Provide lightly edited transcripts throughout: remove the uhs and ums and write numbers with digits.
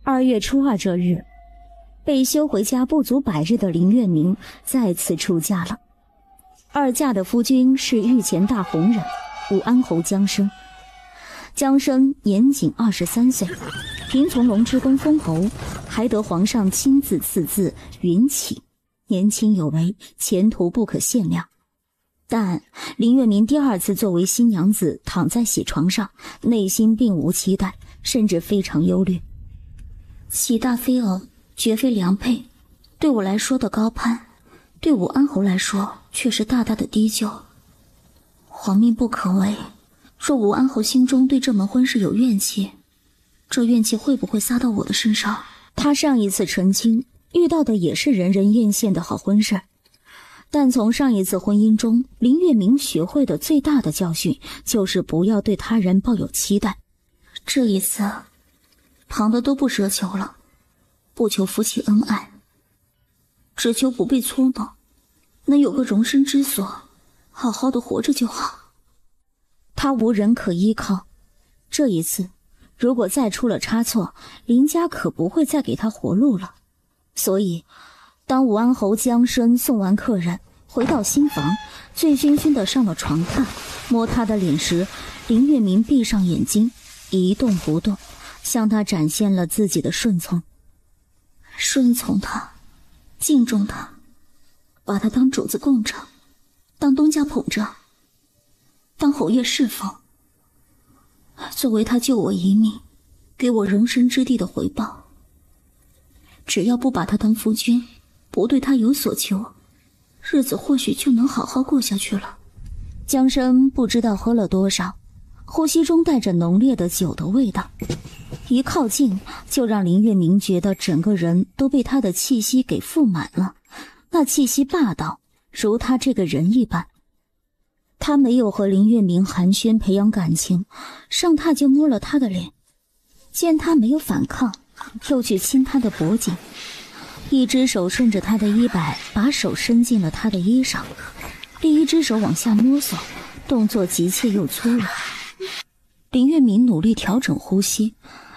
2月初2这日，被休回家不足100日的林月明再次出嫁了。2嫁的夫君是御前大红人武安侯江生。江生年仅23岁，平从龙之宫封侯，还得皇上亲自赐字云起，年轻有为，前途不可限量。但林月明第2次作为新娘子躺在喜床上，内心并无期待，甚至非常忧虑。喜大非偶，绝非良配，对我来说的高攀，对武安侯来说却是大大的低就。皇命不可违，若武安侯心中对这门婚事有怨气，这怨气会不会撒到我的身上？他上一次成亲遇到的也是人人艳羡的好婚事，但从上一次婚姻中，林月明学会的最大的教训就是不要对他人抱有期待。这一次旁的都不奢求了，不求夫妻恩爱，只求不被搓弄，能有个容身之所，好好的活着就好。他无人可依靠，这一次如果再出了差错，林家可不会再给他活路了。所以当武安侯江生送完客人回到新房，醉醺醺的上了床榻，摸他的脸时，林月明闭上眼睛一动不动，向他展现了自己的顺从。顺从他，敬重他，把他当主子供着，当东家捧着，当侯爷侍奉，作为他救我一命，给我容身之地的回报。只要不把他当夫君，不对他有所求，日子或许就能好好过下去了。江生不知道喝了多少，呼吸中带着浓烈的酒的味道，一靠近就让林月明觉得整个人都被他的气息给覆满了，那气息霸道，如他这个人一般。他没有和林月明寒暄培养感情，上榻就摸了他的脸，见他没有反抗，又去亲他的脖颈，一只手顺着他的衣摆把手伸进了他的衣裳，另一只手往下摸索，动作急切又粗鲁。林月明努力调整呼吸，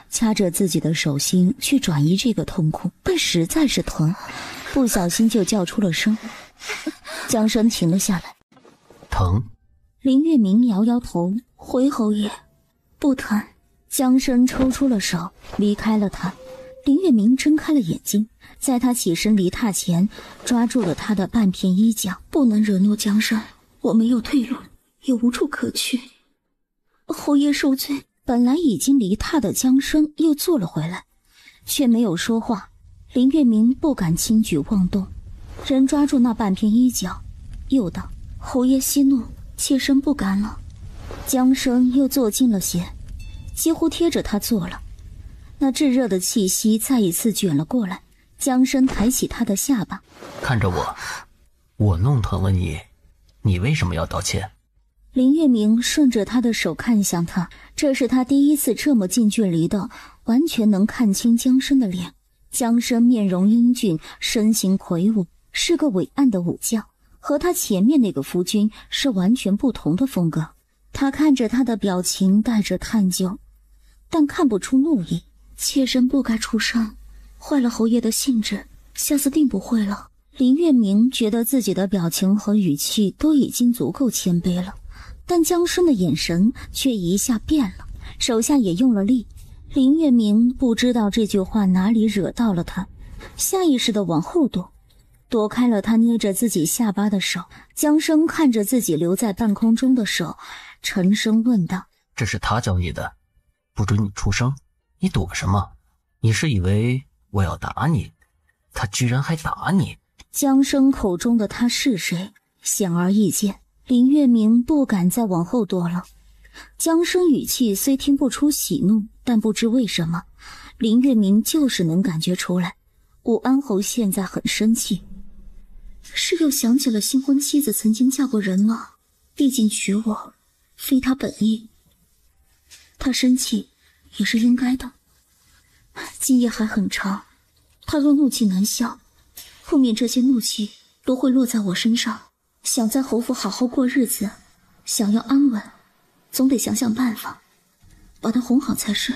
掐着自己的手心去转移这个痛苦，但实在是疼，不小心就叫出了声。江生停了下来。疼？林月明摇摇头，回侯爷，不疼。江生抽出了手，离开了他。林月明睁开了眼睛，在他起身离榻前，抓住了他的半片衣角，不能惹怒江生，我没有退路，也无处可去。侯爷受罪。本来已经离榻的江生又坐了回来，却没有说话。林月明不敢轻举妄动，人抓住那半片衣角，又道：侯爷息怒，妾身不敢了。江生又坐近了些，几乎贴着他坐了。那炙热的气息再一次卷了过来。江生抬起他的下巴，看着我，我弄疼了你，你为什么要道歉？林月明顺着他的手看向他，这是他第一次这么近距离的完全能看清江生的脸。江生面容英俊，身形魁梧，是个伟岸的武将，和他前面那个夫君是完全不同的风格。他看着他的表情带着探究，但看不出怒意。妾身不该出声，坏了侯爷的兴致，下次定不会了。林月明觉得自己的表情和语气都已经足够谦卑了，但江生的眼神却一下变了，手下也用了力。林月明不知道这句话哪里惹到了他，下意识地往后躲开了他捏着自己下巴的手。江生看着自己留在半空中的手，沉声问道：这是他教你的，不准你出声，你躲什么？你是以为我要打你？他居然还打你！江生口中的他是谁，显而易见。林月明不敢再往后躲了。江生语气虽听不出喜怒，但不知为什么，林月明就是能感觉出来，武安侯现在很生气，是又想起了新婚妻子曾经嫁过人了，毕竟娶我非他本意，他生气也是应该的。今夜还很长，他若怒气难消，后面这些怒气都会落在我身上。想在侯府好好过日子，想要安稳，总得想想办法把他哄好才是。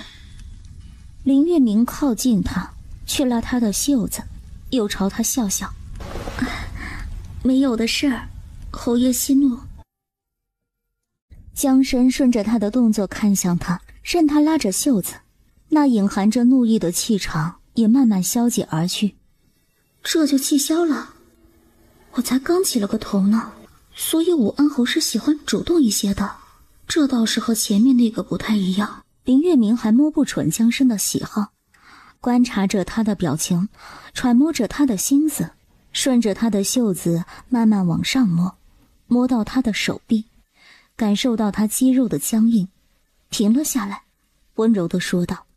林月明靠近他，去拉他的袖子，又朝他笑笑：“没有的事儿，侯爷息怒。”江深顺着他的动作看向他，任他拉着袖子，那隐含着怒意的气场也慢慢消解而去。这就气消了？我才刚起了个头呢，所以武安侯是喜欢主动一些的，这倒是和前面那个不太一样。林月明还摸不准江深的喜好，观察着他的表情，揣摩着他的心思，顺着他的袖子慢慢往上摸，摸到他的手臂，感受到他肌肉的僵硬，停了下来，温柔地说道：“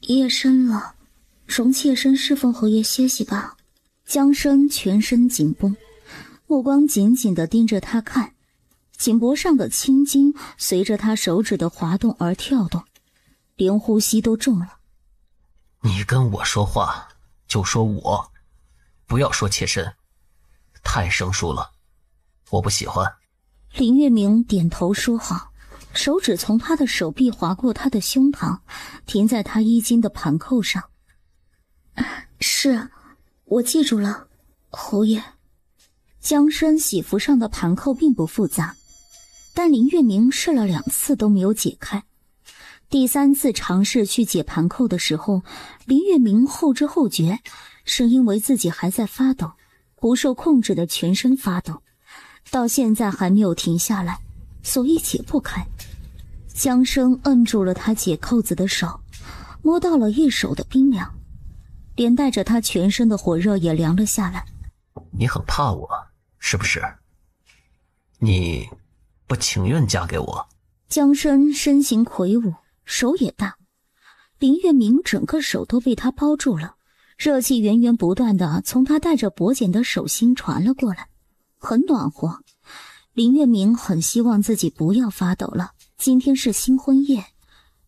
夜深了，容妾身侍奉侯爷歇息吧。”江深全身紧绷，目光紧紧地盯着他看，颈脖上的青筋随着他手指的滑动而跳动，连呼吸都重了。你跟我说话就说我，不要说妾身，太生疏了，我不喜欢。林月明点头说好，手指从他的手臂划过他的胸膛，停在他衣襟的盘扣上。是，我记住了，侯爷。江深喜服上的盘扣并不复杂，但林月明试了2次都没有解开。第3次尝试去解盘扣的时候，林月明后知后觉，是因为自己还在发抖，不受控制的全身发抖，到现在还没有停下来，所以解不开。江生摁住了他解扣子的手，摸到了一手的冰凉，连带着他全身的火热也凉了下来。你很怕我，是不是？你不情愿嫁给我？江深身形魁梧，手也大，林月明整个手都被他包住了，热气源源不断地从他带着薄茧的手心传了过来，很暖和。林月明很希望自己不要发抖了，今天是新婚夜，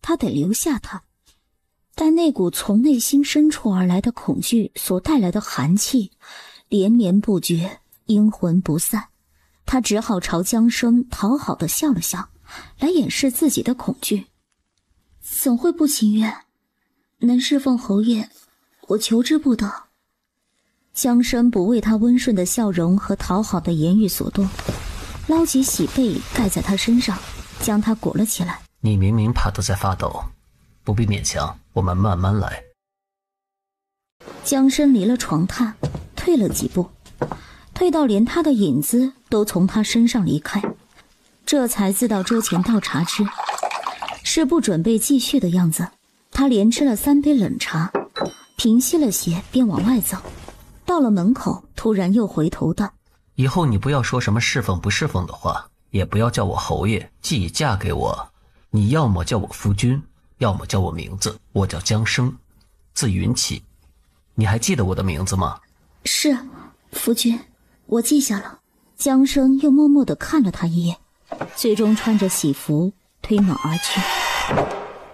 他得留下他。但那股从内心深处而来的恐惧所带来的寒气连绵不绝，阴魂不散，他只好朝江生讨好地笑了笑，来掩饰自己的恐惧。怎会不情愿？能侍奉侯爷，我求之不得。江生不为他温顺的笑容和讨好的言语所动，捞起喜被盖在他身上，将他裹了起来。你明明怕得在发抖，不必勉强，我们慢慢来。江生离了床榻，退了几步，退到连他的影子都从他身上离开，这才自到桌前倒茶吃，是不准备继续的样子。他连吃了3杯冷茶，平息了些，便往外走。到了门口，突然又回头道：“以后你不要说什么侍奉不侍奉的话，也不要叫我侯爷。既已嫁给我，你要么叫我夫君，要么叫我名字。我叫江生，字云起。你还记得我的名字吗？”“是，夫君，我记下了。”江生又默默地看了他一眼，最终穿着喜服推门而去。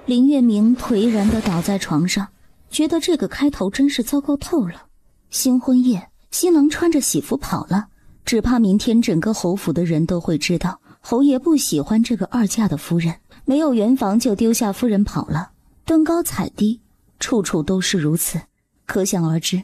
林月明颓然地倒在床上，觉得这个开头真是糟糕透了。新婚夜，新郎穿着喜服跑了，只怕明天整个侯府的人都会知道侯爷不喜欢这个2嫁的夫人，没有圆房就丢下夫人跑了，登高踩低，处处都是如此。可想而知，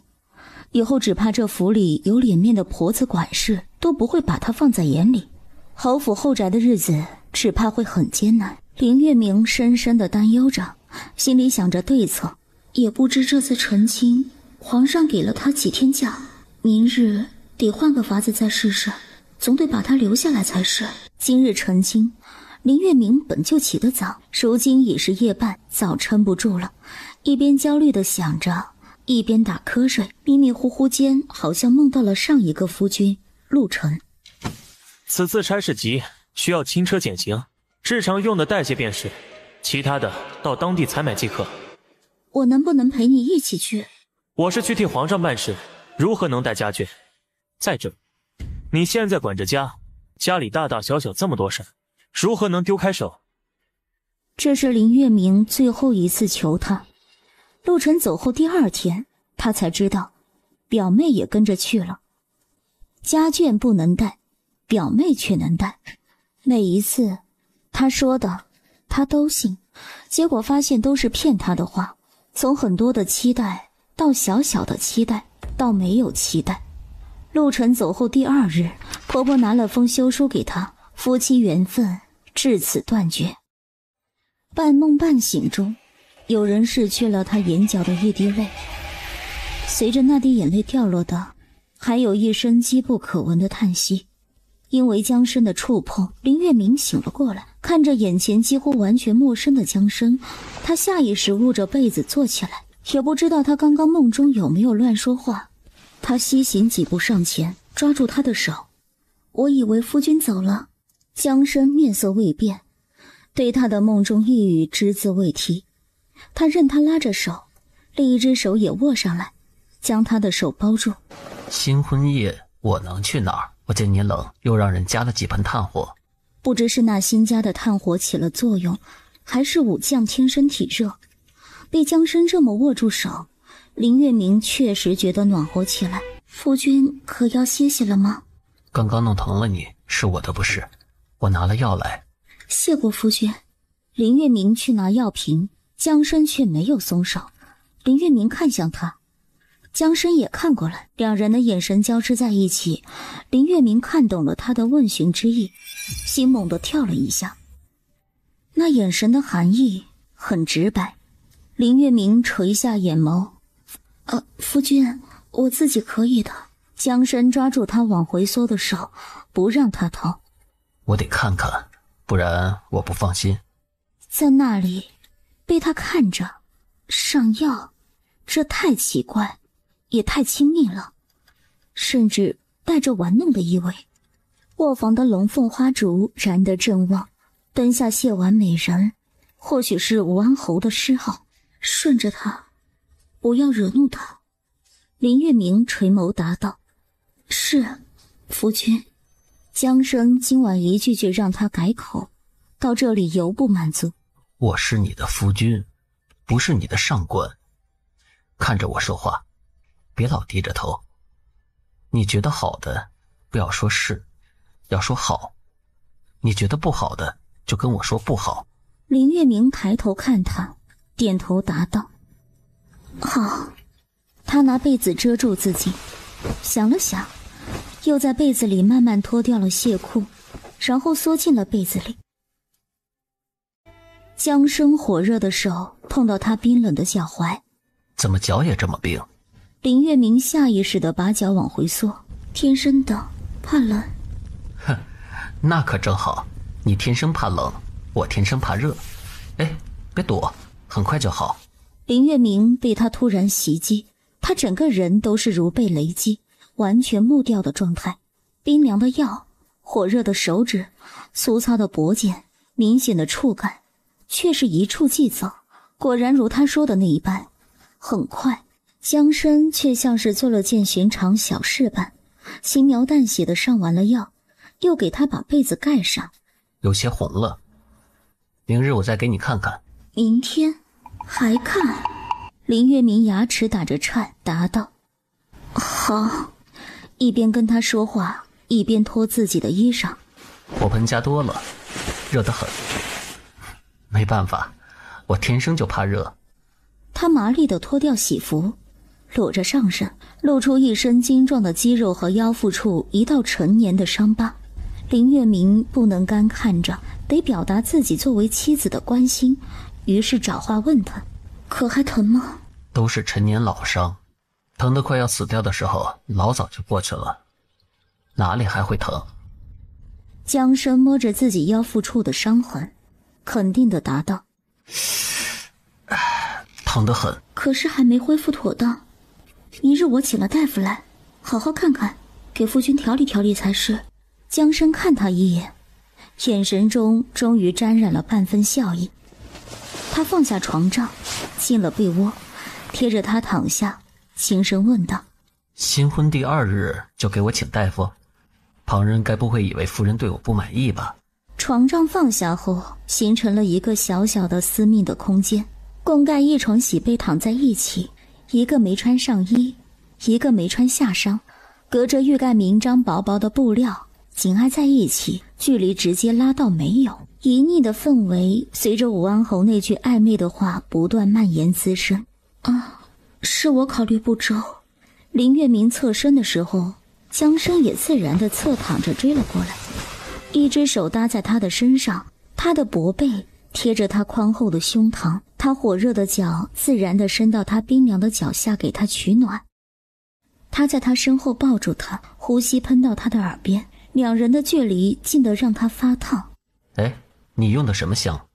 以后只怕这府里有脸面的婆子管事都不会把他放在眼里，侯府后宅的日子只怕会很艰难。林月明深深地担忧着，心里想着对策，也不知这次成亲皇上给了他几天假，明日得换个法子再试试，总得把他留下来才是。今日成亲，林月明本就起得早，如今已是夜半，早撑不住了，一边焦虑地想着，一边打瞌睡，迷迷糊糊间好像梦到了上一个夫君陆晨。此次差事急，需要轻车简行，日常用的代谢便是，其他的到当地采买即可。我能不能陪你一起去？我是去替皇上办事，如何能带家眷？再者，你现在管着家，家里大大小小这么多事，如何能丢开手？这是林月明最后一次求他。陆晨走后第2天，他才知道表妹也跟着去了。家眷不能带，表妹却能带。每一次他说的他都信，结果发现都是骗他的话。从很多的期待到小小的期待，到没有期待。陆晨走后第2日，婆婆拿了封休书给她，夫妻缘分至此断绝。半梦半醒中，有人拭去了她眼角的一滴泪，随着那滴眼泪掉落的，还有一声机不可闻的叹息。因为江生的触碰，林月明醒了过来，看着眼前几乎完全陌生的江生，他下意识捂着被子坐起来，也不知道他刚刚梦中有没有乱说话。他西行几步上前，抓住他的手。我以为夫君走了。江生面色未变，对他的梦中一语只字未提。他任他拉着手，另一只手也握上来，将他的手包住。新婚夜我能去哪儿？我见你冷，又让人加了几盆炭火。不知是那新加的炭火起了作用，还是武将天生体热。被江生这么握住手，林月明确实觉得暖和起来。夫君可要歇息了吗？刚刚弄疼了你，是我的不是，我拿了药来。谢过夫君。林月明去拿药瓶，江生却没有松手。林月明看向他，江生也看过来，两人的眼神交织在一起。林月明看懂了他的问询之意，心猛地跳了一下。那眼神的含义很直白。林月明垂下眼眸，夫君，我自己可以的。江生抓住他往回缩的手，不让他逃。我得看看，不然我不放心。在那里被他看着上药，这太奇怪，也太亲密了，甚至带着玩弄的意味。卧房的龙凤花烛燃得正旺，灯下谢完美人，或许是武安侯的嗜好。顺着他，不要惹怒他。林月明垂眸答道：是，夫君。江生今晚一句句让他改口，到这里犹不满足。我是你的夫君，不是你的上官。看着我说话，别老低着头。你觉得好的，不要说是，要说好。你觉得不好的，就跟我说不好。林月明抬头看他，点头答道：好。他拿被子遮住自己，想了想，又在被子里慢慢脱掉了亵裤，然后缩进了被子里。江生火热的手碰到他冰冷的脚踝。怎么脚也这么冰？林月明下意识地把脚往回缩，天生的怕冷。哼，那可正好，你天生怕冷，我天生怕热。哎，别躲，很快就好。林月明被他突然袭击，他整个人都是如被雷击，完全木掉的状态。冰凉的药，火热的手指，粗糙的脖颈，明显的触感，却是一触即走。果然如他说的那一般，很快江生却像是做了件寻常小事般，轻描淡写的上完了药，又给他把被子盖上。有些红了，明日我再给你看看。明天还看？林月明牙齿打着颤答道：好。一边跟他说话，一边脱自己的衣裳。火盆加多了，热得很。没办法，我天生就怕热。他麻利地脱掉喜服，裸着上身，露出一身精壮的肌肉和腰腹处一道成年的伤疤。林月明不能干看着，得表达自己作为妻子的关心，于是找话问他：可还疼吗？都是陈年老伤，疼得快要死掉的时候老早就过去了，哪里还会疼？江生摸着自己腰腹处的伤痕，肯定地答道：疼得很。可是还没恢复妥当，明日我请了大夫来，好好看看，给夫君调理调理才是。江生看他一眼，眼神中终于沾染了半分笑意。他放下床帐，进了被窝，贴着他躺下，轻声问道：新婚第2日就给我请大夫？旁人该不会以为夫人对我不满意吧？床帐放下后，形成了一个小小的私密的空间，共盖一床喜被躺在一起，一个没穿上衣，一个没穿下裳，隔着欲盖弥彰薄薄的布料紧挨在一起，距离直接拉到没有。旖旎的氛围随着武安侯那句暧昧的话不断蔓延滋生，是我考虑不周。林月明侧身的时候，江生也自然地侧躺着追了过来，一只手搭在他的身上，他的脖背贴着他宽厚的胸膛，他火热的脚自然地伸到他冰凉的脚下给他取暖。他在他身后抱住他，呼吸喷到他的耳边，两人的距离近得让他发烫。你用的什么香？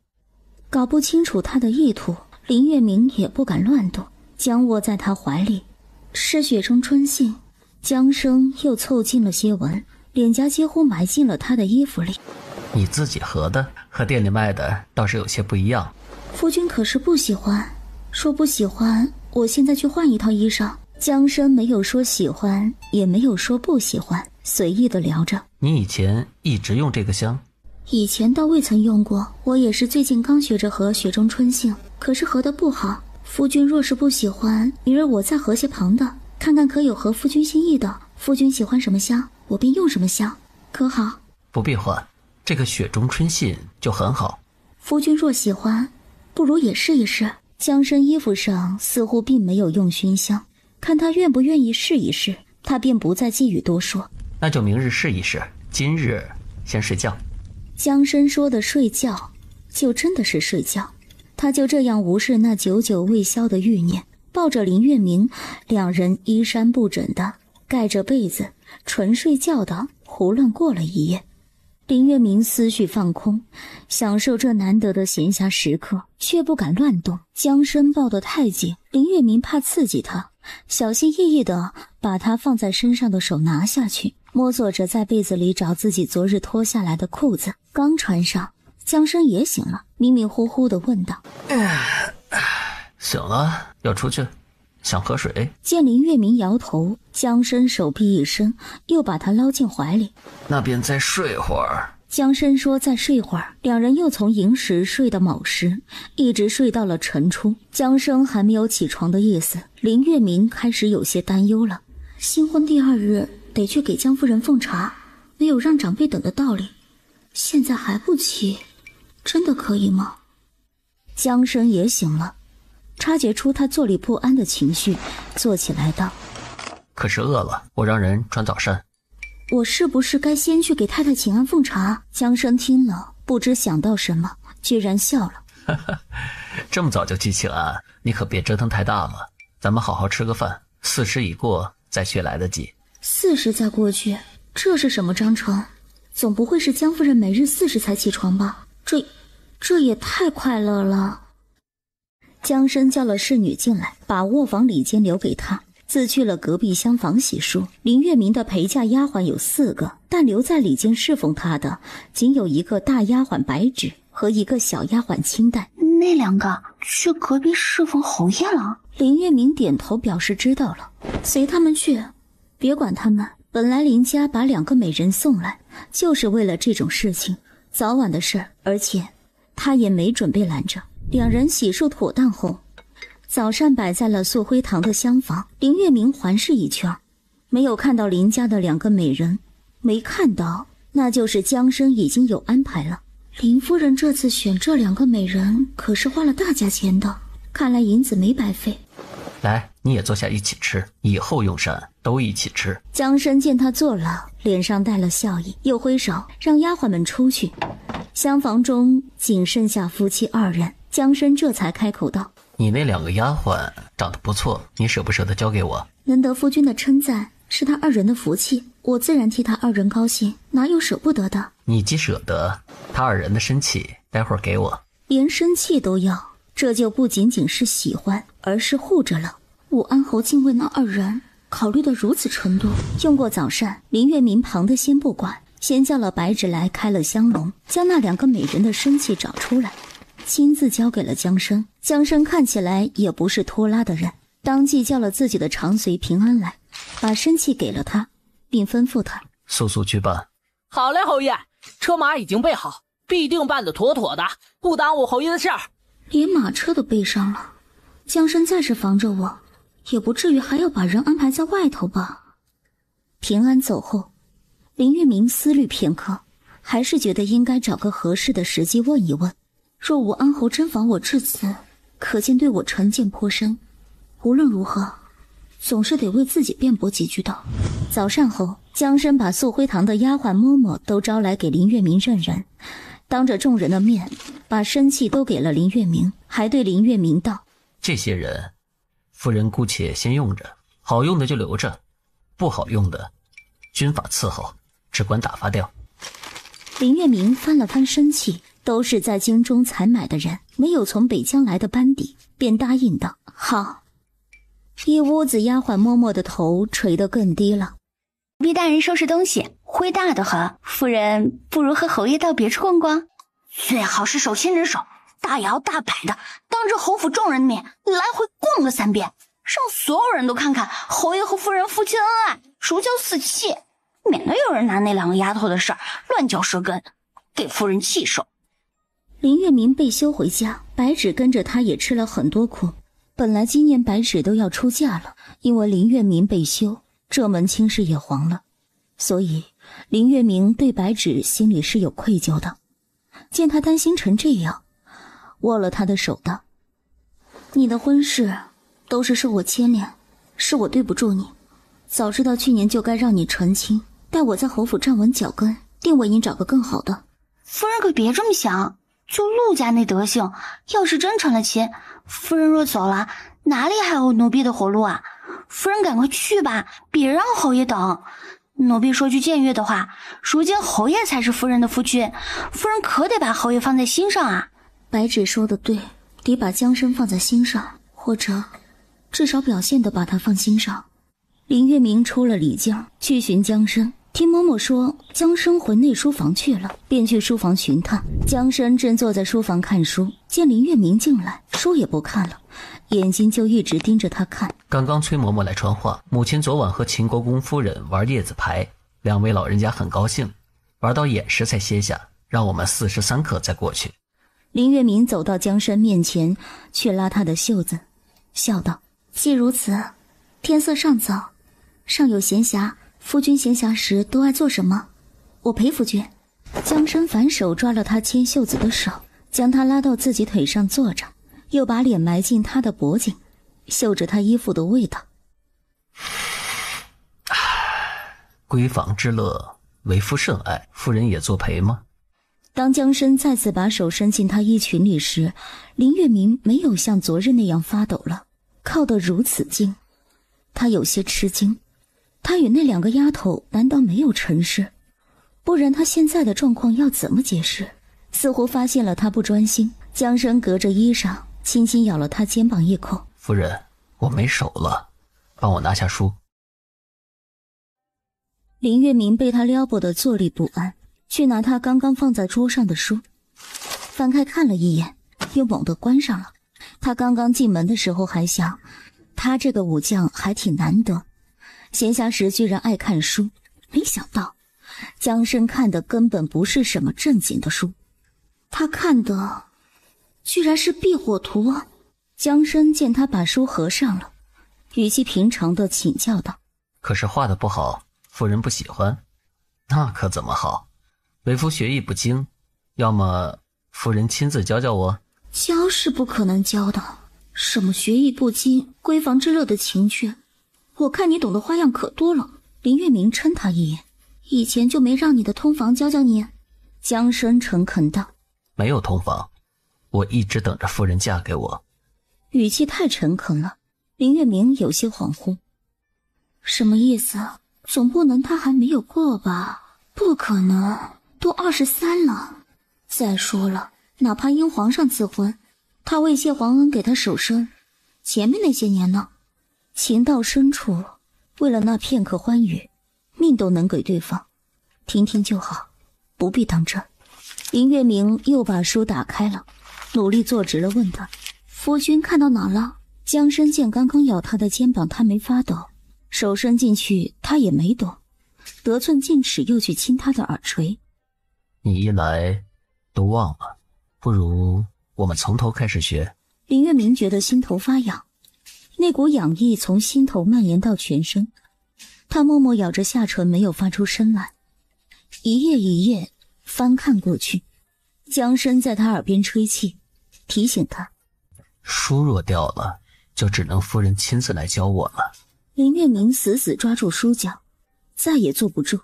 搞不清楚他的意图，林月明也不敢乱动，将卧在他怀里。是雪中春杏。江生又凑近了些闻，脸颊几乎埋进了他的衣服里。你自己合的，和店里卖的倒是有些不一样。夫君可是不喜欢？说不喜欢，我现在去换一套衣裳。江生没有说喜欢，也没有说不喜欢，随意的聊着。你以前一直用这个香？以前倒未曾用过，我也是最近刚学着合雪中春杏，可是合得不好。夫君若是不喜欢，明儿我再合些旁的，看看可有合夫君心意的。夫君喜欢什么香，我便用什么香，可好？不必换，这个雪中春杏就很好。夫君若喜欢，不如也试一试。江生衣服上似乎并没有用熏香，看他愿不愿意试一试，他便不再寄语多说。那就明日试一试，今日先睡觉。江生说的睡觉，就真的是睡觉。他就这样无视那久久未消的欲念，抱着林月明，两人衣衫不整的盖着被子，纯睡觉的胡乱过了一夜。林月明思绪放空，享受这难得的闲暇时刻，却不敢乱动。江生抱得太紧，林月明怕刺激他，小心翼翼地把他放在身上的手拿下去，摸索着在被子里找自己昨日脱下来的裤子。刚穿上，江生也醒了，迷迷糊糊地问道：醒了，要出去？想喝水？见林月明摇头，江生手臂一伸，又把他捞进怀里。那便再睡会儿。江生说再睡会儿，两人又从寅时睡到卯时，一直睡到了晨初。江生还没有起床的意思，林月明开始有些担忧了。新婚第二日得去给江夫人奉茶，没有让长辈等的道理，现在还不起，真的可以吗？江生也醒了，察觉出他坐立不安的情绪，坐起来道：可是饿了，我让人穿早膳。我是不是该先去给太太请安奉茶？江生听了，不知想到什么，居然笑了。这么早就去请安，你可别折腾太大了。咱们好好吃个饭，4时已过，再去来得及。4时再过去，这是什么章程？总不会是江夫人每日4时才起床吧？这也太快乐了。江生叫了侍女进来，把卧房里间留给他，自去了隔壁厢房洗漱。林月明的陪嫁丫鬟有4个，但留在里间侍奉他的仅有一个大丫鬟白芷和一个小丫鬟清淡。那2个去隔壁侍奉侯爷了？林月明点头表示知道了，随他们去，别管他们。本来林家把2个美人送来，就是为了这种事情，早晚的事儿，而且他也没准备拦着。两人洗漱妥当后，早膳摆在了素辉堂的厢房。林月明环视一圈，没有看到林家的2个美人，没看到，那就是江生已经有安排了。林夫人这次选这2个美人，可是花了大价钱的，看来银子没白费。来，你也坐下一起吃，以后用膳都一起吃。江生见他坐了，脸上带了笑意，又挥手让丫鬟们出去。厢房中仅剩下夫妻2人，江生这才开口道：你那2个丫鬟长得不错，你舍不舍得交给我？能得夫君的称赞，是他2人的福气，我自然替他2人高兴，哪有舍不得的？你既舍得，他2人的身契待会儿给我。连身契都要，这就不仅仅是喜欢，而是护着了。武安侯竟为那2人考虑得如此程度。用过早膳，林月明旁的先不管，先叫了白芷来开了香笼，将那2个美人的身契找出来，亲自交给了江生。江生看起来也不是拖拉的人，当即叫了自己的长随平安来，把身契给了他，并吩咐他速速去办。好嘞，侯爷，车马已经备好，必定办得妥妥的，不耽误侯爷的事儿。连马车都备上了，江生再是防着我，也不至于还要把人安排在外头吧。平安走后，林月明思虑片刻，还是觉得应该找个合适的时机问一问。若武安侯真防我至此，可见对我成见颇深，无论如何，总是得为自己辩驳几句的。早膳后，江参把素辉堂的丫鬟嬷嬷都招来给林月明认人，当着众人的面，把生契都给了林月明，还对林月明道：“这些人，夫人姑且先用着，好用的就留着，不好用的，军法伺候，只管打发掉。”林月明翻了翻生契，都是在京中采买的人，没有从北疆来的班底，便答应道：“好。”一屋子丫鬟嬷嬷的头垂得更低了。毕大人收拾东西，灰大的很，夫人不如和侯爷到别处逛逛，最好是手牵着手，大摇大摆的，当着侯府众人的面来回逛个3遍，让所有人都看看侯爷和夫人夫妻恩爱，如胶似漆，免得有人拿那2个丫头的事儿乱嚼舌根，给夫人气受。林月明被休回家，白芷跟着他也吃了很多苦。本来今年白芷都要出嫁了，因为林月明被休，这门亲事也黄了，所以林月明对白芷心里是有愧疚的。见他担心成这样，握了他的手道：“你的婚事都是受我牵连，是我对不住你，早知道去年就该让你成亲，待我在侯府站稳脚跟，定为你找个更好的。”夫人可别这么想，就陆家那德行，要是真成了亲，夫人若走了，哪里还有奴婢的活路啊？夫人赶快去吧，别让侯爷等。奴婢说句僭越的话，如今侯爷才是夫人的夫君，夫人可得把侯爷放在心上啊。白芷说的对，得把江参放在心上，或者至少表现的把他放心上。林月明出了礼镜，去寻江参。听嬷嬷说江参回内书房去了，便去书房寻他。江参正坐在书房看书，见林月明进来，书也不看了，眼睛就一直盯着他看。刚刚崔嬷嬷来传话，母亲昨晚和秦国公夫人玩叶子牌，2位老人家很高兴，玩到眼时才歇下，让我们4时3刻再过去。林月明走到江参面前，去拉他的袖子，笑道：“既如此，天色尚早，尚有闲暇，夫君闲暇时都爱做什么？我陪夫君。”江参反手抓了他牵袖子的手，将他拉到自己腿上坐着，又把脸埋进他的脖颈，嗅着他衣服的味道。闺房之乐，为夫甚爱，夫人也作陪吗？当江参再次把手伸进他衣裙里时，林月明没有像昨日那样发抖了，靠得如此近。他有些吃惊，他与那2个丫头难道没有成事？不然他现在的状况要怎么解释？似乎发现了他不专心，江参隔着衣裳轻轻咬了他肩膀一口。夫人，我没手了，帮我拿下书。林月明被他撩拨得坐立不安，去拿他刚刚放在桌上的书，翻开看了一眼，又猛地关上了。他刚刚进门的时候还想，他这个武将还挺难得，闲暇时居然爱看书，没想到江参看的根本不是什么正经的书，他看的居然是避火图啊！江参见他把书合上了，语气平常的请教道：“可是画的不好，夫人不喜欢，那可怎么好？为夫学艺不精，要么夫人亲自教教我。”教是不可能教的，什么学艺不精、闺房之乐的情趣，我看你懂的花样可多了。林月明嗔他一眼：“以前就没让你的通房教教你？”江参诚恳道：“没有通房，我一直等着夫人嫁给我。”语气太诚恳了，林月明有些恍惚。什么意思？总不能他还没有过吧？不可能，都23了。再说了，哪怕因皇上赐婚，他为谢皇恩给他守身，前面那些年呢？情到深处，为了那片刻欢愉，命都能给对方。听听就好，不必当真。林月明又把书打开了，努力坐直了，问他：“夫君看到哪了？”江参见刚刚咬他的肩膀，他没发抖，手伸进去，他也没抖，得寸进尺，又去亲他的耳垂。你一来都忘了，不如我们从头开始学。林月明觉得心头发痒，那股痒意从心头蔓延到全身，他默默咬着下唇，没有发出声来。一页一页翻看过去，江参在他耳边吹气，提醒他：书若掉了，就只能夫人亲自来教我了。林月明死死抓住书角，再也坐不住，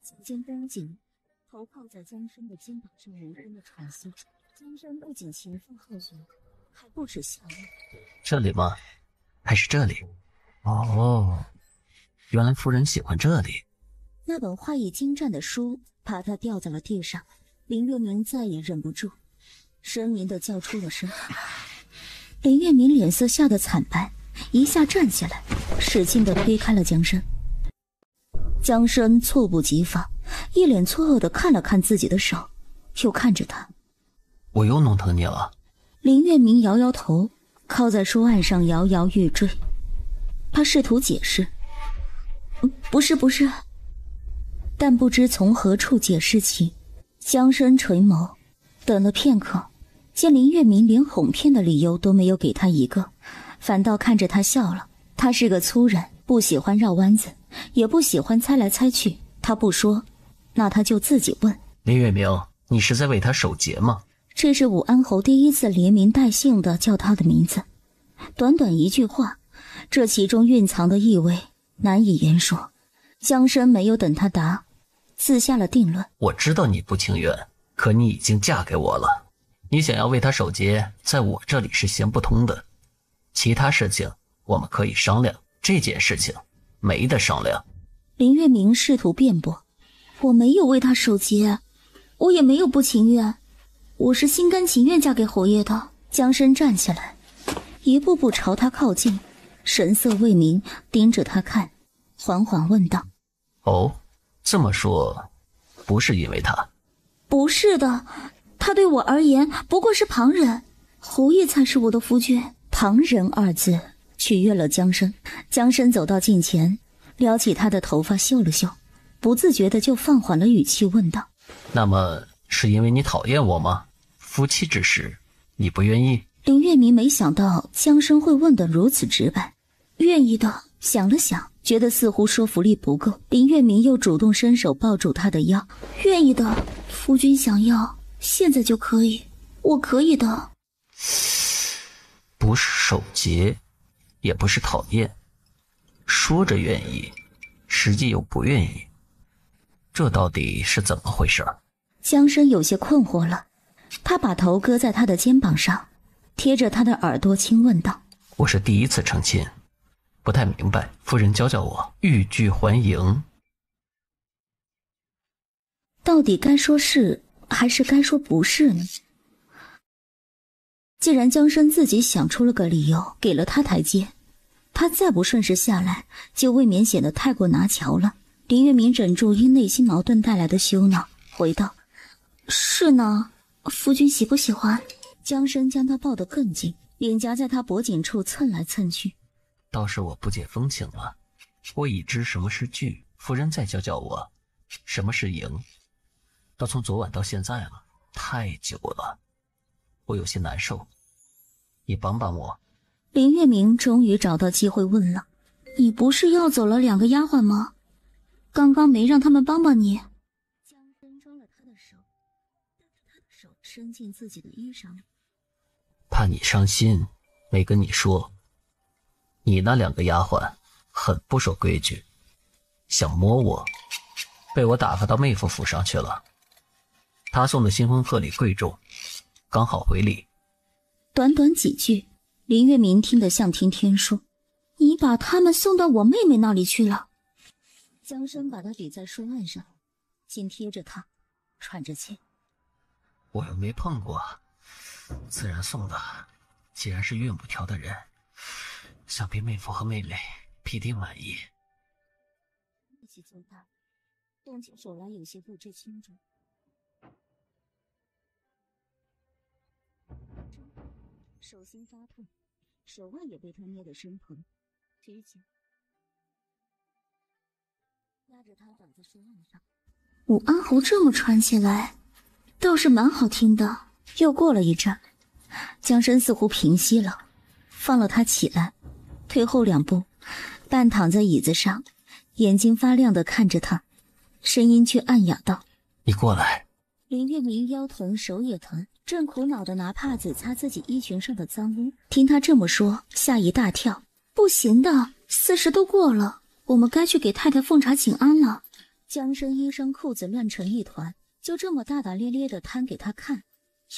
颈肩绷紧，头靠在江生的肩膀上无声的喘息。江生不仅情妇后语，还不止笑意。这里吗？还是这里？哦，原来夫人喜欢这里。那本画意精湛的书啪嗒掉在了地上，林月明再也忍不住，呻吟地叫出了声。林月明脸色吓得惨白，一下站起来，使劲地推开了江生。江生猝不及防，一脸错愕地看了看自己的手，又看着他。我又弄疼你了？林月明摇摇头，靠在书案上摇摇欲坠。他试图解释，不是，但不知从何处解释起。江生垂眸，等了片刻，见林月明连哄骗的理由都没有给他一个，反倒看着他笑了。他是个粗人，不喜欢绕弯子，也不喜欢猜来猜去。他不说，那他就自己问。林月明，你是在为他守节吗？这是武安侯第一次连名带姓的叫他的名字，短短一句话，这其中蕴藏的意味难以言说。江生没有等他答，自下了定论。我知道你不情愿，可你已经嫁给我了，你想要为他守节，在我这里是行不通的。其他事情我们可以商量，这件事情没得商量。林月明试图辩驳，我没有为他守节，我也没有不情愿，我是心甘情愿嫁给侯爷的。江生站起来，一步步朝他靠近，神色未明，盯着他看，缓缓问道：哦，这么说，不是因为他？不是的，他对我而言不过是旁人，侯爷才是我的夫君。旁人二字取悦了江生。江生走到近前，撩起他的头发嗅了嗅，不自觉的就放缓了语气问道：那么是因为你讨厌我吗？夫妻之事你不愿意？林月明没想到江生会问得如此直白。愿意的。想了想，觉得似乎说服力不够，林月明又主动伸手抱住他的腰。愿意的，夫君想要现在就可以，我可以的。不是守节，也不是讨厌，说着愿意，实际又不愿意，这到底是怎么回事？江生有些困惑了，他把头搁在他的肩膀上，贴着他的耳朵轻问道：我是第一次成亲，不太明白，夫人教教我，欲拒还迎，到底该说是还是该说不是呢？既然江生自己想出了个理由，给了他台阶，他再不顺势下来，就未免显得太过拿翘了。林月明忍住因内心矛盾带来的羞恼，回道：是呢，夫君喜不喜欢？江生将他抱得更紧，脸颊在他脖颈处蹭来蹭去。倒是我不解风情了，我已知什么是拒，夫人再教教我什么是迎。都从昨晚到现在了，太久了，我有些难受，你帮帮我。林月明终于找到机会问了：你不是要走了2个丫鬟吗？刚刚没让他们帮帮你？江生抓了他的手，但是他的手伸进自己的衣裳里。怕你伤心，没跟你说，你那2个丫鬟很不守规矩，想摸我，被我打发到妹夫府上去了。他送的新婚贺礼贵重，刚好回礼。短短几句，林月明听得像听天书。你把他们送到我妹妹那里去了？江生把他抵在书案上，紧贴着他，喘着气。我又没碰过，自然送的。既然是岳母挑的人，想必妹夫和妹妹必定满意。力气就大，动起手来有些不知轻重。手心发痛，手腕也被他捏得生疼，举起压着他倒在书案上。武安侯这么穿起来倒是蛮好听的。又过了一阵，江生似乎平息了，放了他起来，退后2步，半躺在椅子上，眼睛发亮地看着他，声音却暗哑道：你过来。林月明腰疼手也疼，正苦恼的拿帕子擦自己衣裙上的脏污，听他这么说，吓一大跳。不行的，40都过了，我们该去给太太奉茶请安了。江生衣裳裤子乱成一团，就这么大大咧咧地摊给他看，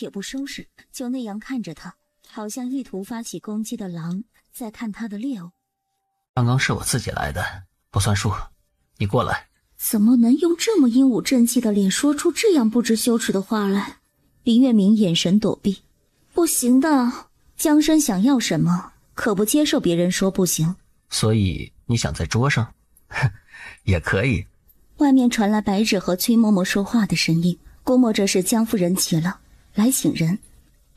也不收拾，就那样看着他，好像意图发起攻击的狼在看他的猎物。刚刚是我自己来的，不算数，你过来。怎么能用这么英武正气的脸说出这样不知羞耻的话来？林月明眼神躲避。不行的，江生想要什么，可不接受别人说不行。所以你想在桌上？也可以。外面传来白芷和崔嬷嬷说话的声音，估摸着是江夫人急了，来请人。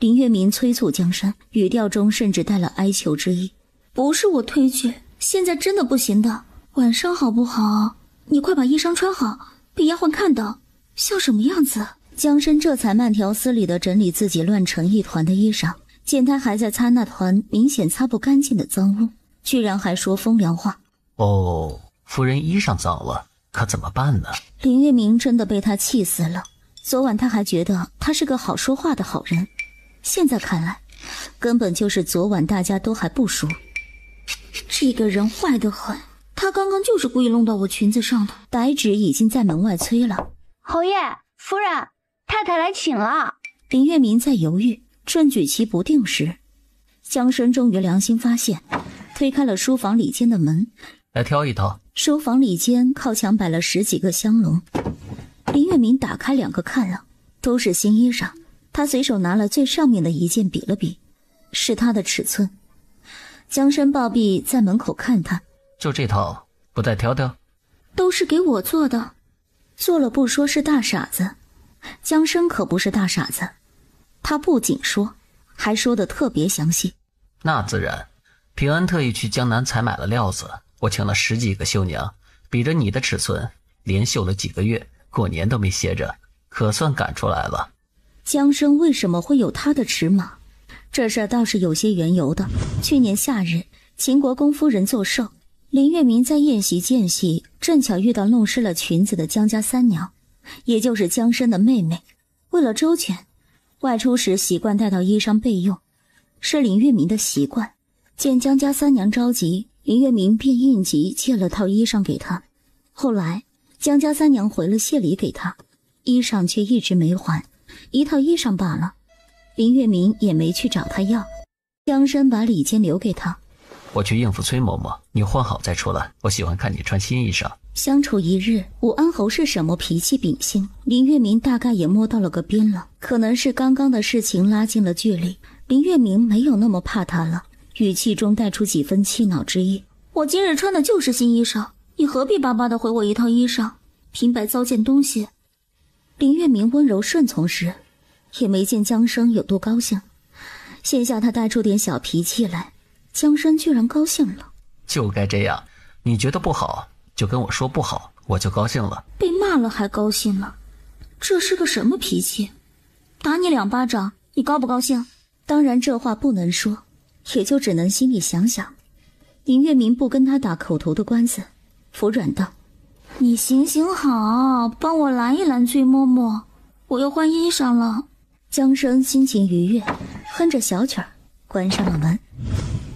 林月明催促江生，语调中甚至带了哀求之意。不是我推拒，现在真的不行的，晚上好不好？你快把衣裳穿好，被丫鬟看到，像什么样子？江生这才慢条斯理地整理自己乱成一团的衣裳，见他还在擦那团明显擦不干净的脏污，居然还说风凉话。哦，夫人衣裳脏了，可怎么办呢？林月明真的被他气死了。昨晚他还觉得他是个好说话的好人，现在看来，根本就是昨晚大家都还不熟。这个人坏得很，他刚刚就是故意弄到我裙子上的。白芷已经在门外催了。侯爷，夫人，太太来请了。林月明在犹豫，正举棋不定时，江生终于良心发现，推开了书房里间的门。来挑一套。书房里间靠墙摆了10几个香笼，林月明打开2个看了，都是新衣裳。他随手拿了最上面的一件比了比，是他的尺寸。江生暴毙在门口看他，就这套，不带挑挑？都是给我做的，做了不说是大傻子。江生可不是大傻子，他不仅说，还说得特别详细。那自然，平安特意去江南采买了料子，我请了10几个绣娘，比着你的尺寸，连绣了几个月，过年都没歇着，可算赶出来了。江生为什么会有他的尺码？这事儿倒是有些缘由的。去年夏日，秦国公夫人做寿，林月明在宴席间隙，正巧遇到弄湿了裙子的江家三娘，也就是江生的妹妹。为了周全，外出时习惯带到衣裳备用，是林月明的习惯。见江家三娘着急，林月明便应急借了套衣裳给她。后来江家三娘回了谢礼给她，衣裳却一直没还，一套衣裳罢了。林月明也没去找他要。江生把礼件留给他，我去应付崔嬷嬷，你换好再出来，我喜欢看你穿新衣裳。相处一日，武安侯是什么脾气秉性，林月明大概也摸到了个边了。可能是刚刚的事情拉近了距离，林月明没有那么怕他了，语气中带出几分气恼之意。我今日穿的就是新衣裳，你何必巴巴的回我一套衣裳，平白糟践东西。林月明温柔顺从时，也没见江生有多高兴。现下他带出点小脾气来，江生居然高兴了。就该这样，你觉得不好就跟我说不好，我就高兴了。被骂了还高兴了，这是个什么脾气？打你2巴掌，你高不高兴？当然这话不能说，也就只能心里想想。林月明不跟他打口头的官司，服软道：你行行好，帮我拦一拦崔嬷嬷，我要换衣裳了。江生心情愉悦，哼着小曲儿，关上了门。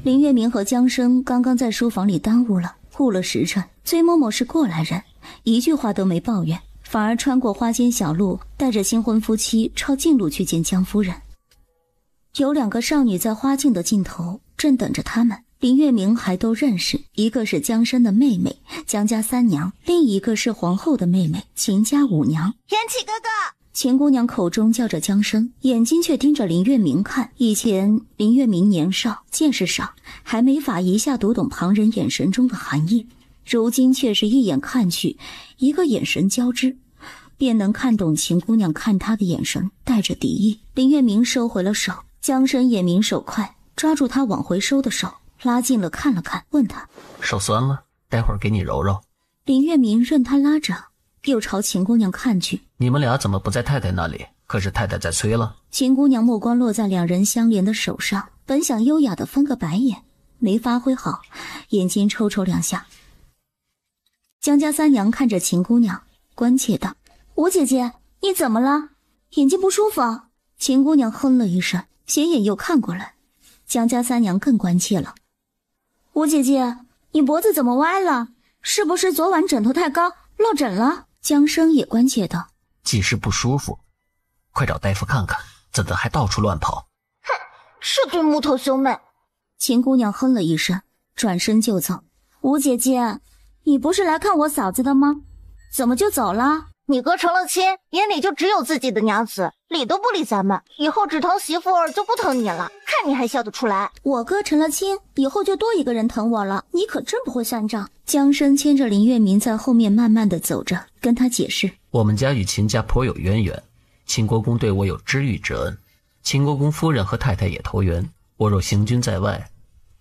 林月明和江生刚刚在书房里耽误了时辰。崔嬷嬷是过来人，一句话都没抱怨，反而穿过花间小路，带着新婚夫妻抄近路去见江夫人。有2个少女在花径的尽头正等着他们，林月明还都认识，一个是江生的妹妹江家三娘，另一个是皇后的妹妹秦家五娘。元启哥哥，秦姑娘口中叫着江生，眼睛却盯着林月明看。以前林月明年少见识少，还没法一下读懂旁人眼神中的含义，如今却是一眼看去，一个眼神交织，便能看懂秦姑娘看他的眼神带着敌意。林月明收回了手，江生眼明手快，抓住他往回收的手，拉近了看了看，问他手酸了，待会儿给你揉揉。林月明任他拉着，又朝秦姑娘看去。你们俩怎么不在太太那里？可是太太在催了。秦姑娘目光落在2人相连的手上，本想优雅的翻个白眼，没发挥好，眼睛抽抽2下。江家三娘看着秦姑娘，关切道：我姐姐，你怎么了？眼睛不舒服？秦姑娘哼了一声，斜眼又看过来，江家三娘更关切了。吴姐姐，你脖子怎么歪了？是不是昨晚枕头太高落枕了？江生也关切道。既是不舒服，快找大夫看看，怎的还到处乱跑？哼，这对木头兄妹。秦姑娘哼了一声，转身就走。吴姐姐，你不是来看我嫂子的吗？怎么就走了？你哥成了亲，眼里就只有自己的娘子，理都不理咱们，以后只疼媳妇儿就不疼你了，看你还笑得出来。我哥成了亲，以后就多一个人疼我了，你可真不会算账。江生牵着林月明在后面慢慢的走着，跟他解释，我们家与秦家颇有渊源，秦国公对我有知遇之恩，秦国公夫人和太太也投缘，我若行军在外，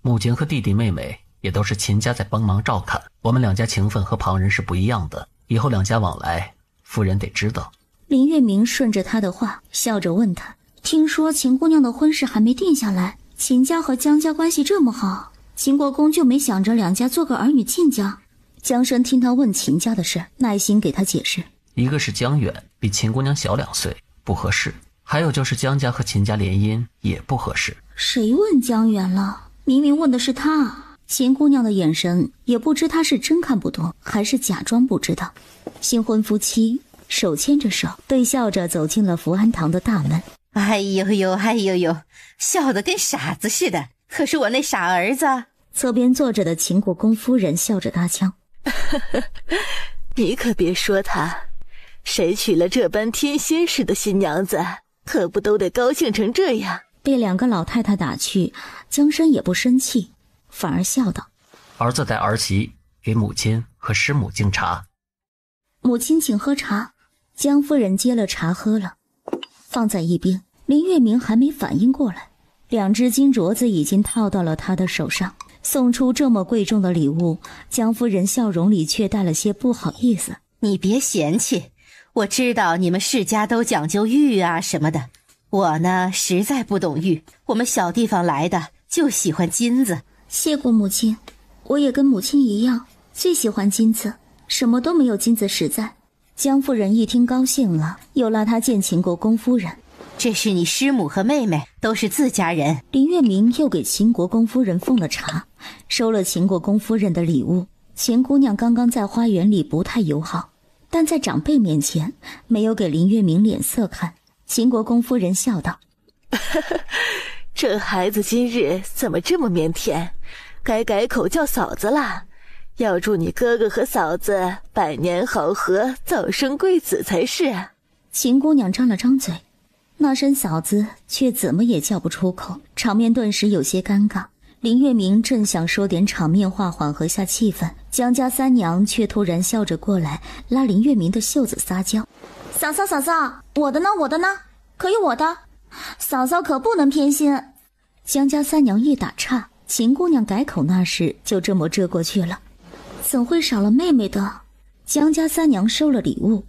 母亲和弟弟妹妹也都是秦家在帮忙照看，我们两家情分和旁人是不一样的，以后两家往来夫人得知道。林月明顺着他的话笑着问他，听说秦姑娘的婚事还没定下来，秦家和江家关系这么好，秦国公就没想着两家做个儿女亲家？江生听他问秦家的事，耐心给他解释，一个是江远，比秦姑娘小2岁，不合适，还有就是江家和秦家联姻也不合适。谁问江远了？明明问的是他。秦姑娘的眼神也不知他是真看不懂还是假装不知道。新婚夫妻手牵着手对笑着走进了福安堂的大门。哎呦呦，哎呦呦，笑得跟傻子似的，可是我那傻儿子。侧边坐着的秦国公夫人笑着搭腔，你可别说他，谁娶了这般天仙似的新娘子，可不都得高兴成这样。被两个老太太打趣，江生也不生气，反而笑道，儿子带儿媳给母亲和师母敬茶。母亲请喝茶。江夫人接了茶喝了，放在一边。林月明还没反应过来，两只金镯子已经套到了他的手上。送出这么贵重的礼物，江夫人笑容里却带了些不好意思。你别嫌弃，我知道你们世家都讲究玉啊什么的，我呢实在不懂玉，我们小地方来的就喜欢金子。谢过母亲，我也跟母亲一样，最喜欢金子，什么都没有金子实在。江夫人一听高兴了，又拉他见秦国公夫人。这是你师母和妹妹，都是自家人。林月明又给秦国公夫人奉了茶，收了秦国公夫人的礼物。秦姑娘刚刚在花园里不太友好，但在长辈面前没有给林月明脸色看。秦国公夫人笑道，这孩子今日怎么这么腼腆，该改口叫嫂子了，要祝你哥哥和嫂子百年好合，早生贵子才是。秦姑娘张了张嘴，那声嫂子却怎么也叫不出口，场面顿时有些尴尬。林月明正想说点场面话缓和下气氛，江家三娘却突然笑着过来，拉林月明的袖子撒娇，嫂嫂嫂嫂，我的呢我的呢，可有我的，嫂嫂可不能偏心。江家三娘一打岔，秦姑娘改口那事就这么遮过去了，怎会少了妹妹的？江家三娘收了礼物，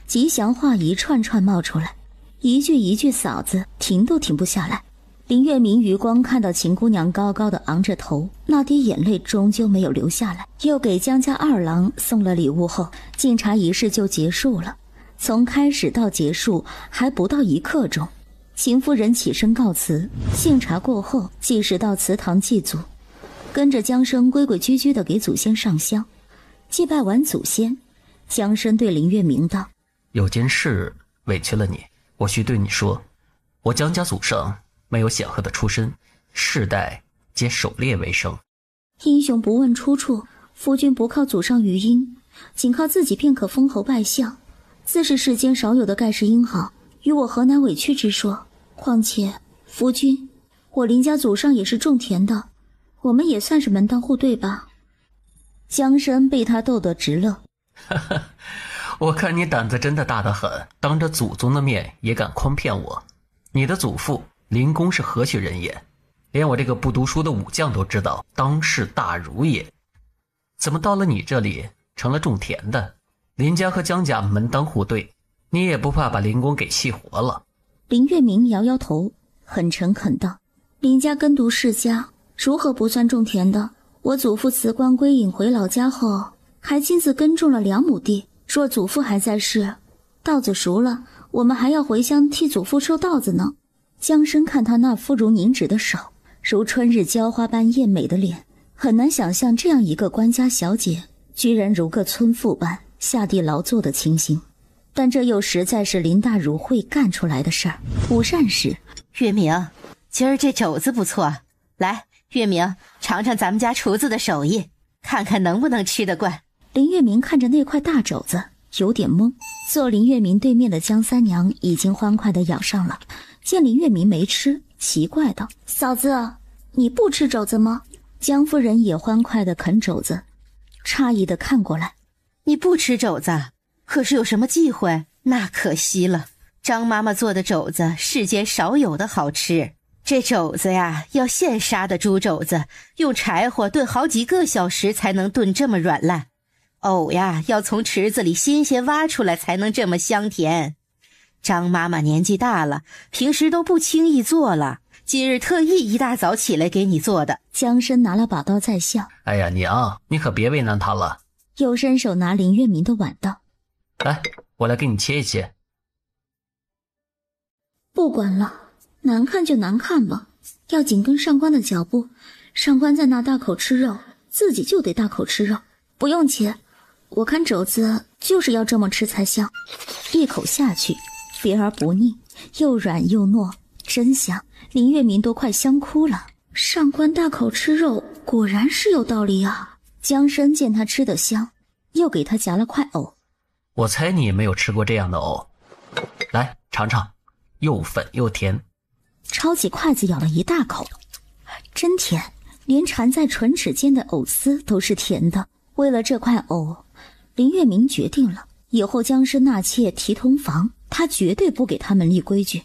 吉祥话一串串冒出来，一句一句嫂子停都停不下来。林月明余光看到秦姑娘高高的昂着头，那滴眼泪终究没有流下来。又给江家二郎送了礼物后，敬茶仪式就结束了。从开始到结束还不到1刻钟。秦夫人起身告辞，敬茶过后，祭司到祠堂祭祖，跟着江生规规矩矩地给祖先上香。祭拜完祖先，江生对林月明道，有件事委屈了你，我需对你说，我江家祖上没有显赫的出身，世代皆狩猎为生。英雄不问出处，夫君不靠祖上余荫，仅靠自己便可封侯拜相，自是世间少有的盖世英豪，与我何难委屈之说。况且夫君，我林家祖上也是种田的，我们也算是门当户对吧？江生被他逗得直乐。我看你胆子真的大得很，当着祖宗的面也敢诓骗我。你的祖父林公是何许人也？连我这个不读书的武将都知道，当世大儒也。怎么到了你这里成了种田的？林家和江家门当户对，你也不怕把林公给气活了？林月明摇摇头，很诚恳道，林家耕读世家，如何不算种田的？我祖父辞官归隐回老家后，还亲自耕种了2亩地。若祖父还在世，稻子熟了，我们还要回乡替祖父收稻子呢。江生看他那肤如凝脂的手，如春日娇花般艳美的脸，很难想象这样一个官家小姐居然如个村妇般下地劳作的情形。但这又实在是林大儒会干出来的事儿。午膳时，月明，今儿这肘子不错，来，月明尝尝咱们家厨子的手艺，看看能不能吃得惯。林月明看着那块大肘子有点懵。坐林月明对面的江三娘已经欢快地咬上了，见林月明没吃，奇怪道：嫂子，你不吃肘子吗？江夫人也欢快地啃肘子，诧异地看过来。你不吃肘子，可是有什么忌讳？那可惜了，张妈妈做的肘子世间少有的好吃。这肘子呀，要现杀的猪肘子，用柴火炖好几个小时才能炖这么软烂。藕呀，要从池子里新鲜挖出来才能这么香甜。张妈妈年纪大了，平时都不轻易做了，今日特意一大早起来给你做的。江深拿了把刀在笑。哎呀，娘，你可别为难他了。又伸手拿林月明的碗道：来，我来给你切一切。不管了，难看就难看吧，要紧跟上官的脚步。上官在那大口吃肉，自己就得大口吃肉，不用切。我看肘子就是要这么吃才香，一口下去，别而不腻，又软又糯，真香。林月明都快香哭了。上官大口吃肉，果然是有道理啊。江深见他吃得香，又给他夹了块藕。我猜你也没有吃过这样的藕，来尝尝，又粉又甜。抄起筷子咬了一大口，真甜，连缠在唇齿间的藕丝都是甜的。为了这块藕，林月明决定了，以后江深纳妾提通房，他绝对不给他们立规矩，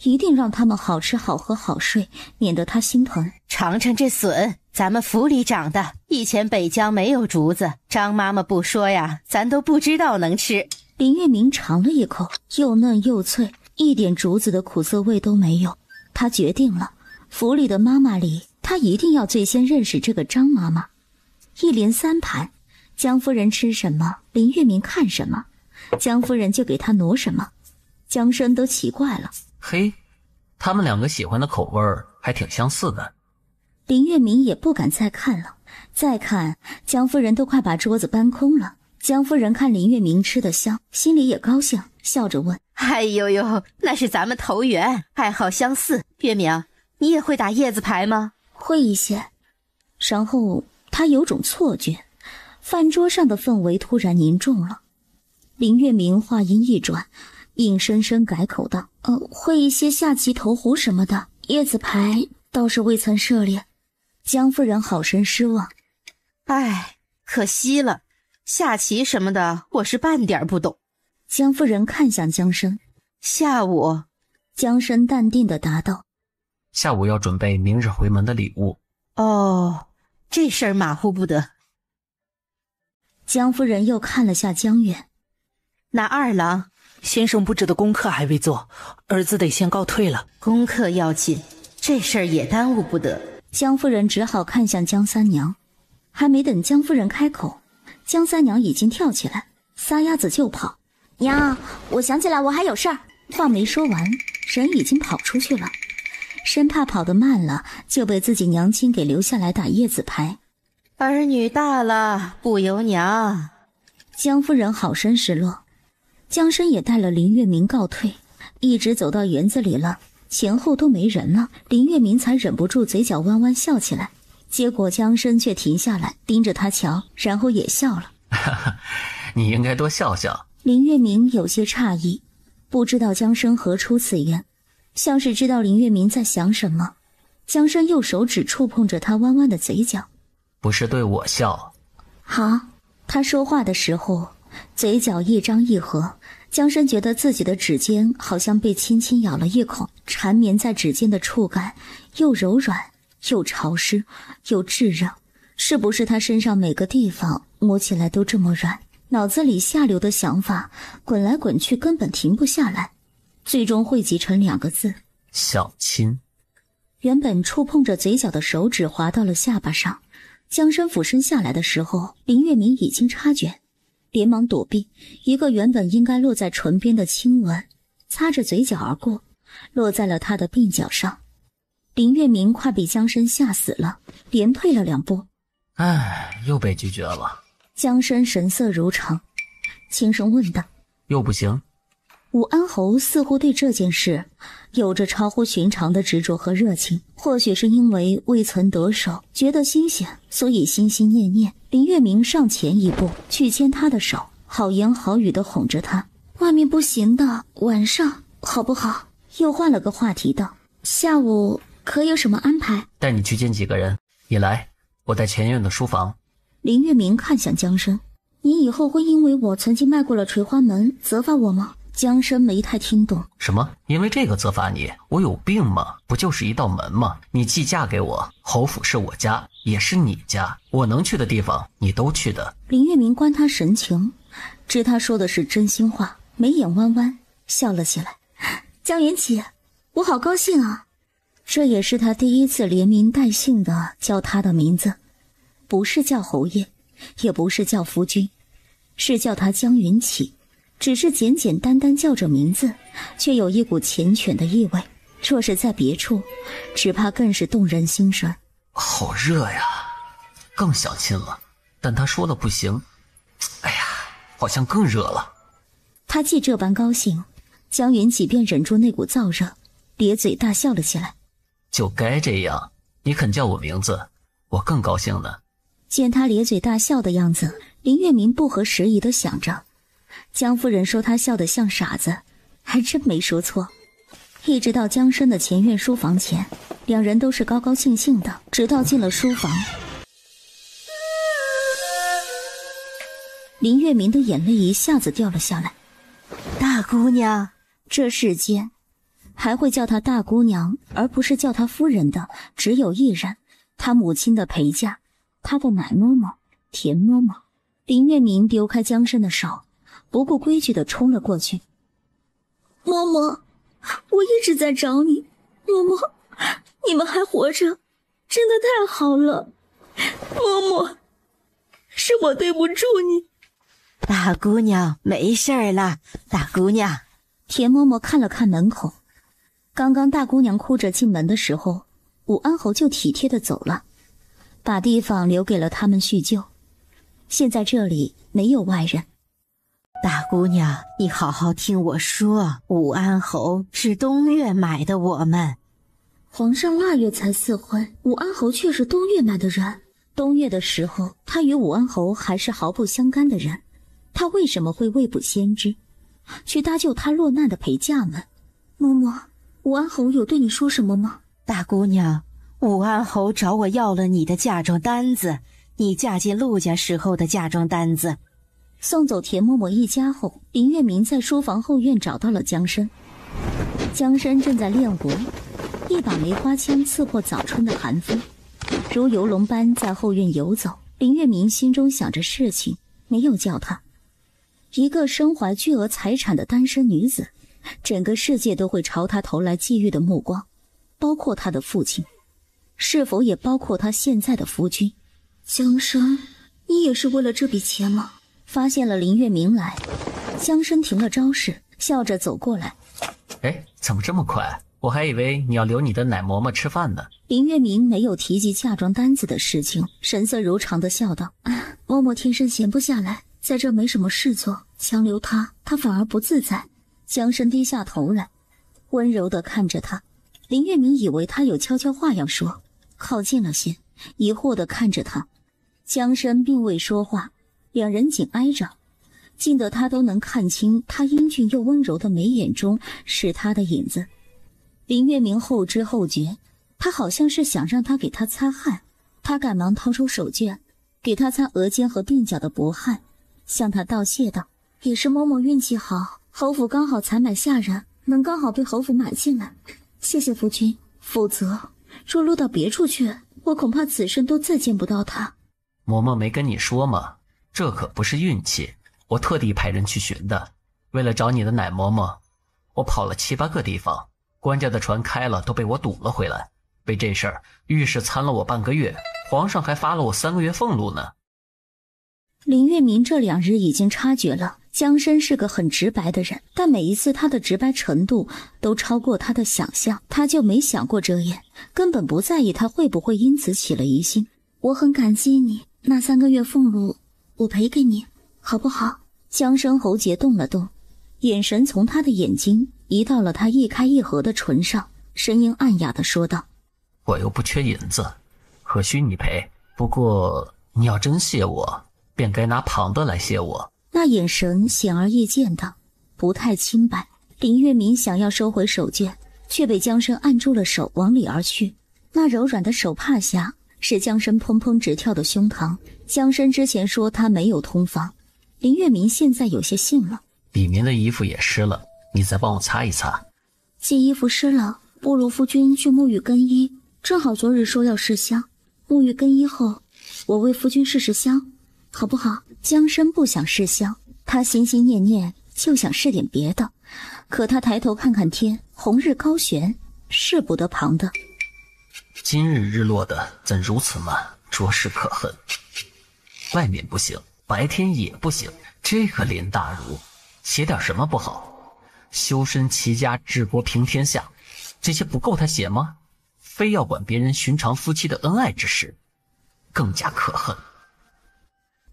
一定让他们好吃好喝好睡，免得他心疼。尝尝这笋，咱们府里长的，以前北疆没有竹子，张妈妈不说呀，咱都不知道能吃。林月明尝了一口，又嫩又脆，一点竹子的苦涩味都没有。他决定了，府里的妈妈里，他一定要最先认识这个张妈妈。一连3盘，江夫人吃什么，林月明看什么，江夫人就给他挪什么。江深都奇怪了，嘿，他们两个喜欢的口味还挺相似的。林月明也不敢再看了，再看江夫人都快把桌子搬空了。江夫人看林月明吃得香，心里也高兴，笑着问：哎呦呦，那是咱们投缘，爱好相似。月明，你也会打叶子牌吗？会一些。然后他有种错觉，饭桌上的氛围突然凝重了。林月明话音一转，硬生生改口道：会一些下棋投壶什么的，叶子牌倒是未曾涉猎。江夫人好生失望。哎，可惜了，下棋什么的我是半点不懂。江夫人看向江深。下午，江深淡定地答道：下午要准备明日回门的礼物。哦，这事儿马虎不得。江夫人又看了下江远。那二郎，先生布置的功课还未做，儿子得先告退了。功课要紧，这事儿也耽误不得。江夫人只好看向江三娘。还没等江夫人开口，江三娘已经跳起来，撒丫子就跑。娘，我想起来我还有事儿。话没说完，人已经跑出去了，生怕跑得慢了就被自己娘亲给留下来打叶子牌。儿女大了不由娘。江夫人好生失落。江深也带了林月明告退，一直走到园子里了，前后都没人了，林月明才忍不住嘴角弯弯笑起来。结果江深却停下来盯着他瞧，然后也笑了。你应该多笑笑。林月明有些诧异，不知道江深何出此言，像是知道林月明在想什么。江深右手指触碰着他弯弯的嘴角。不是对我笑。好。他说话的时候嘴角一张一合，江深觉得自己的指尖好像被轻轻咬了一口，缠绵在指尖的触感又柔软又潮湿又炙热，是不是他身上每个地方摸起来都这么软？脑子里下流的想法滚来滚去，根本停不下来，最终汇集成2个字：小亲。原本触碰着嘴角的手指滑到了下巴上，江深俯身下来的时候，林月明已经察觉，连忙躲避，一个原本应该落在唇边的亲吻擦着嘴角而过，落在了他的鬓角上。林月明快被江深吓死了，连退了2步。唉，又被拒绝了。江深神色如常，轻声问道：又不行？武安侯似乎对这件事有着超乎寻常的执着和热情，或许是因为未曾得手，觉得新鲜，所以心心念念。林月明上前一步去牵他的手，好言好语地哄着他：外面不行的，晚上好不好？又换了个话题道：下午可有什么安排？带你去见几个人，你来，我在前院的书房。林月明看向江深：你以后会因为我曾经迈过了垂花门责罚我吗？江深没太听懂。什么？因为这个责罚你？我有病吗？不就是一道门吗？你既嫁给我，侯府是我家，也是你家，我能去的地方你都去的。林月明观他神情，知他说的是真心话，眉眼弯弯，笑了起来。江元启，我好高兴啊！这也是他第一次连名带姓的叫他的名字，不是叫侯爷，也不是叫夫君，是叫他江元启。只是简简单单叫着名字，却有一股缱绻的意味。若是在别处，只怕更是动人心弦。好热呀，更想亲了。但他说了不行，哎呀，好像更热了。他既这般高兴，江元启便忍住那股燥热，咧嘴大笑了起来。就该这样，你肯叫我名字，我更高兴呢。见他咧嘴大笑的样子，林月明不合时宜地想着，江夫人说他笑得像傻子，还真没说错。一直到江深的前院书房前，两人都是高高兴兴的，直到进了书房，林月明的眼泪一下子掉了下来。大姑娘，这世间还会叫她大姑娘而不是叫她夫人的只有一人，她母亲的陪嫁，她的奶嬷嬷田嬷嬷。林月明丢开江深的手，不顾规矩地冲了过去。嬷嬷，我一直在找你，嬷嬷，你们还活着，真的太好了。嬷嬷，是我对不住你。大姑娘，没事儿了，大姑娘。田嬷嬷看了看门口，刚刚大姑娘哭着进门的时候，武安侯就体贴地走了，把地方留给了他们叙旧。现在这里没有外人。大姑娘，你好好听我说，武安侯是东岳买的我们。皇上腊月才赐婚，武安侯却是东岳买的人。东岳的时候，他与武安侯还是毫不相干的人，他为什么会未卜先知，去搭救他落难的陪嫁们？嬷嬷，武安侯有对你说什么吗？大姑娘，武安侯找我要了你的嫁妆单子，你嫁进陆家时候的嫁妆单子。送走田嬷嬷一家后，林月明在书房后院找到了江深。江深正在练武，一把梅花枪刺破早春的寒风，如游龙般在后院游走。林月明心中想着事情，没有叫他。一个身怀巨额财产的单身女子，整个世界都会朝她投来觊觎的目光，包括她的父亲，是否也包括她现在的夫君？江深，你也是为了这笔钱吗？发现了林月明来，江深停了招式，笑着走过来。哎，怎么这么快？我还以为你要留你的奶嬷嬷吃饭呢。林月明没有提及嫁妆单子的事情，神色如常地笑道：嬷嬷天生闲不下来，在这没什么事做，强留她反而不自在。江深低下头来，温柔地看着他。林月明以为他有悄悄话要说，靠近了些，疑惑地看着他。江深并未说话，两人紧挨着，近得他都能看清他英俊又温柔的眉眼中是他的影子。林月明后知后觉，他好像是想让他给他擦汗，他赶忙掏出手绢，给他擦额间和鬓角的薄汗，向他道谢道：也是嬷嬷运气好，侯府刚好采买下人，能刚好被侯府买进来，谢谢夫君，否则若落到别处去，我恐怕此生都再见不到他。嬷嬷没跟你说吗？这可不是运气，我特地派人去寻的。为了找你的奶嬷嬷，我跑了7、8个地方，官家的船开了都被我堵了回来。为这事儿，御史参了我半个月，皇上还发了我3个月俸禄呢。林月明这2日已经察觉了江深是个很直白的人，但每一次他的直白程度都超过他的想象，他就没想过遮掩，根本不在意他会不会因此起了疑心。我很感激你，那3个月俸禄我赔给你，好不好？江深喉结动了动，眼神从他的眼睛移到了他一开一合的唇上，声音暗哑地说道：我又不缺银子，何须你赔？不过你要真谢我，便该拿旁的来谢我。那眼神显而易见的不太清白。林月明想要收回手绢，却被江深按住了手，往里而去。那柔软的手帕下是江深砰砰直跳的胸膛。江深之前说他没有通房，林月明现在有些信了。里面的衣服也湿了，你再帮我擦一擦。既衣服湿了，不如夫君去沐浴更衣，正好昨日说要试香，沐浴更衣后我为夫君试试香，好不好？江深不想试香，他心心念念就想试点别的，可他抬头看看天，红日高悬，势不得旁的。今日日落的怎如此慢，着实可恨。外面不行，白天也不行，这个林大儒写点什么不好？修身齐家治国平天下，这些不够他写吗？非要管别人寻常夫妻的恩爱之事，更加可恨。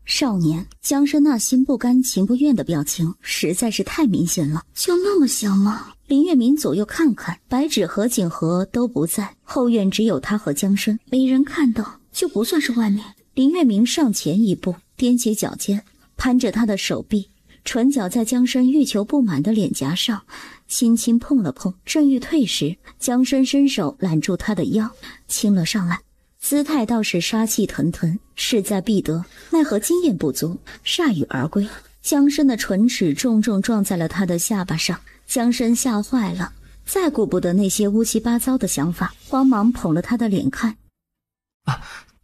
少年江深那心不甘情不愿的表情实在是太明显了。就那么想吗？林月明左右看看，白芷和景和都不在，后院只有他和江深，没人看到就不算是外面。林月明上前一步，踮起脚尖，攀着他的手臂，唇角在江深欲求不满的脸颊上轻轻碰了碰。正欲退时，江深伸手揽住他的腰，亲了上来，姿态倒是杀气腾腾，势在必得，奈何经验不足，铩羽而归。江深的唇齿重重撞在了他的下巴上，江深吓坏了，再顾不得那些乌七八糟的想法，慌忙捧了他的脸看。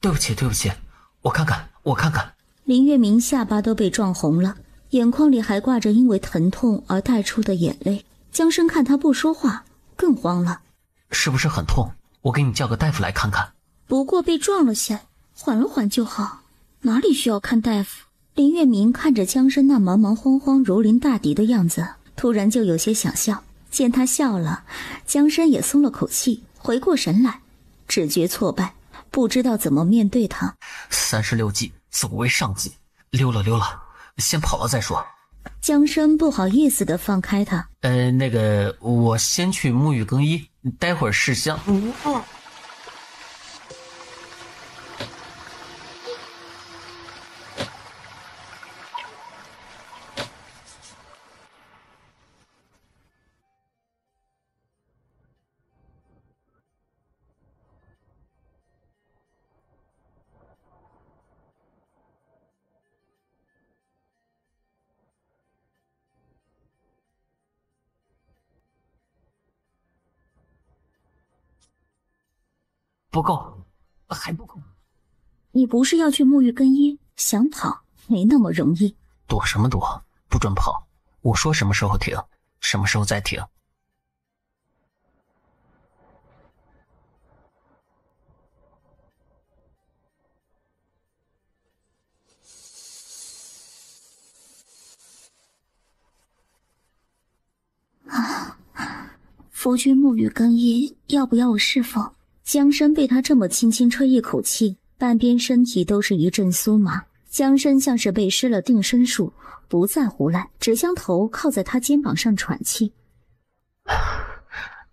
对不起对不起，我看看。林月明下巴都被撞红了，眼眶里还挂着因为疼痛而带出的眼泪。江深看他不说话，更慌了。是不是很痛？我给你叫个大夫来看看。不过被撞了下，缓了缓就好，哪里需要看大夫？林月明看着江深那忙忙慌慌如临大敌的样子，突然就有些想笑。见他笑了，江深也松了口气，回过神来，只觉挫败，不知道怎么面对他。36计，走为上计，溜了，先跑了再说。江深不好意思地放开他。我先去沐浴更衣，待会儿试香。不够，还不够。你不是要去沐浴更衣，想跑没那么容易。躲什么躲？不准跑！我说什么时候停，什么时候再停。夫君沐浴更衣，要不要我侍奉？江深被他这么轻轻吹一口气，半边身体都是一阵酥麻。江深像是被施了定身术，不再胡来，只将头靠在他肩膀上喘气。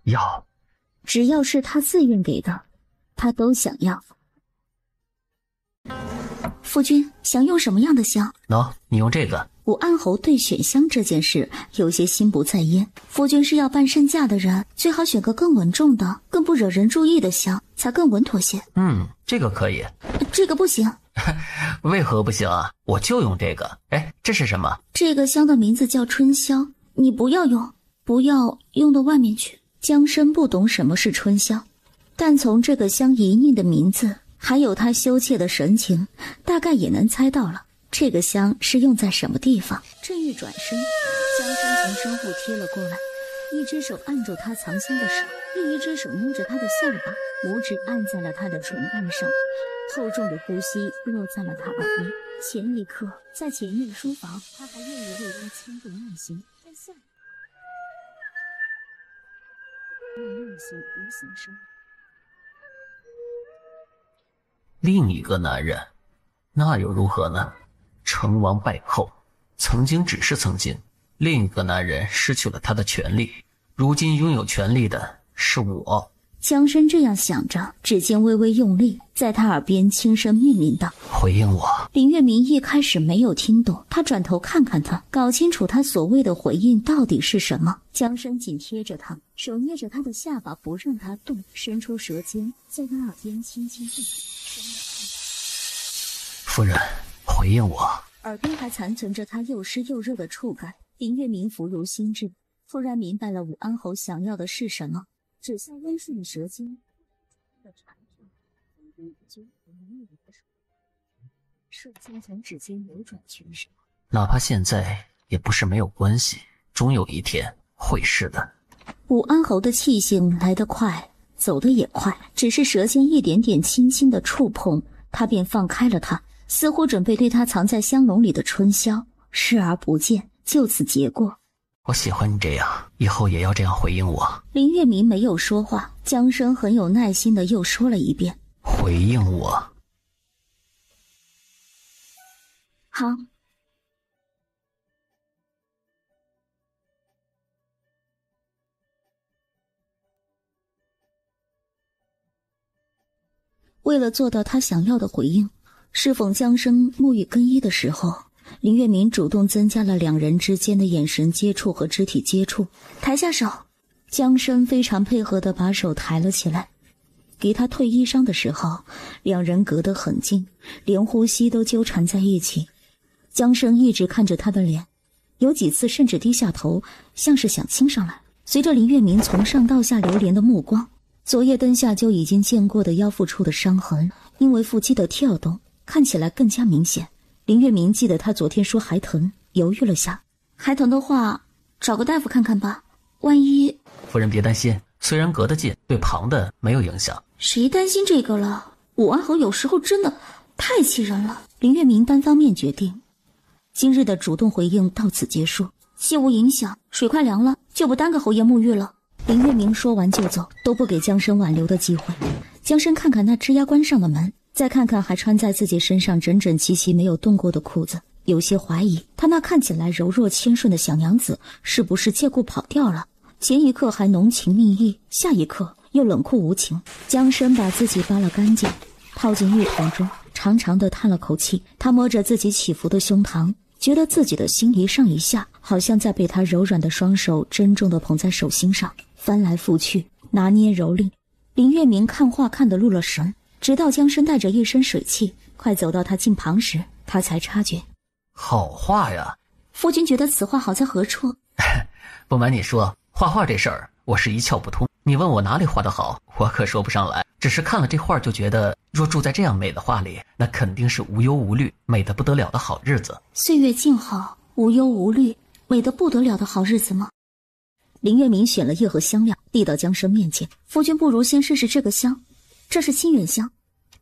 要，只要是他自愿给的，他都想要。夫君想用什么样的香？你用这个。武安侯对选香这件事有些心不在焉。夫君是要办盛嫁的人，最好选个更稳重的、更不惹人注意的香，才更稳妥些。这个可以。这个不行。为何不行啊？我就用这个。这是什么？这个香的名字叫春香，你不要用，不要用到外面去。江深不懂什么是春香，但从这个香旖旎的名字，还有他羞怯的神情，大概也能猜到了这个香是用在什么地方。正欲转身，江深从身后贴了过来，一只手按住他藏香的手，另一只手摸着他的下巴。拇指按在了他的唇瓣上，厚重的呼吸落在了他耳边。前一刻，在前面书房，他还愿意为他倾注耐心，但下那耐心无形生。另一个男人，那又如何呢？成王败寇，曾经只是曾经。另一个男人失去了他的权利，如今拥有权利的是我。江深这样想着，指尖微微用力，在他耳边轻声命令道：“回应我。”林月明一开始没有听懂，他转头看看他，搞清楚他所谓的回应到底是什么。江深紧贴着他，手捏着他的下巴不让他动，伸出舌尖在他耳边轻轻动。夫人，回应我。耳边还残存着他又湿又热的触感。林月明福如心智，突然明白了武安侯想要的是什么，指向温顺的舌尖的缠住，瞬间从指尖流转全身。哪怕现在也不是没有关系，终有一天会是的。武安侯的气性来得快，走得也快，只是舌尖一点点轻轻的触碰，他便放开了他，似乎准备对他藏在香笼里的春宵视而不见，就此结果。我喜欢你这样，以后也要这样回应我。林月明没有说话，江深很有耐心的又说了一遍：“回应我。”好。为了做到他想要的回应，适逢江深沐浴更衣的时候，林月明主动增加了两人之间的眼神接触和肢体接触。抬下手，江深非常配合地把手抬了起来。给他退衣裳的时候，两人隔得很近，连呼吸都纠缠在一起。江深一直看着他的脸，有几次甚至低下头，像是想亲上来。随着林月明从上到下流连的目光，昨夜灯下就已经见过的腰腹处的伤痕，因为腹肌的跳动，看起来更加明显。林月明记得他昨天说还疼，犹豫了下。还疼的话，找个大夫看看吧，万一……夫人别担心，虽然隔得近，对旁的没有影响。谁担心这个了？武安侯有时候真的太气人了。林月明单方面决定，今日的主动回应到此结束，切无影响。水快凉了，就不耽搁侯爷沐浴了。林月明说完就走，都不给江深挽留的机会。江深看看那吱呀关上的门，再看看还穿在自己身上整整齐齐没有动过的裤子，有些怀疑他那看起来柔弱谦顺的小娘子是不是借故跑掉了。前一刻还浓情蜜意，下一刻又冷酷无情。江深把自己扒了干净，泡进浴桶中，长长的叹了口气。他摸着自己起伏的胸膛，觉得自己的心一上一下，好像在被他柔软的双手珍重地捧在手心上，翻来覆去，拿捏蹂躏。林月明看话看得入了神，直到江深带着一身水气快走到他近旁时，他才察觉。好话呀！夫君觉得此话好在何处？不瞒你说，画画这事儿我是一窍不通。你问我哪里画得好，我可说不上来。只是看了这画就觉得，若住在这样美的画里，那肯定是无忧无虑、美得不得了的好日子。岁月静好，无忧无虑，美得不得了的好日子吗？林月明选了一盒香料，递到江深面前。夫君不如先试试这个香，这是清远香。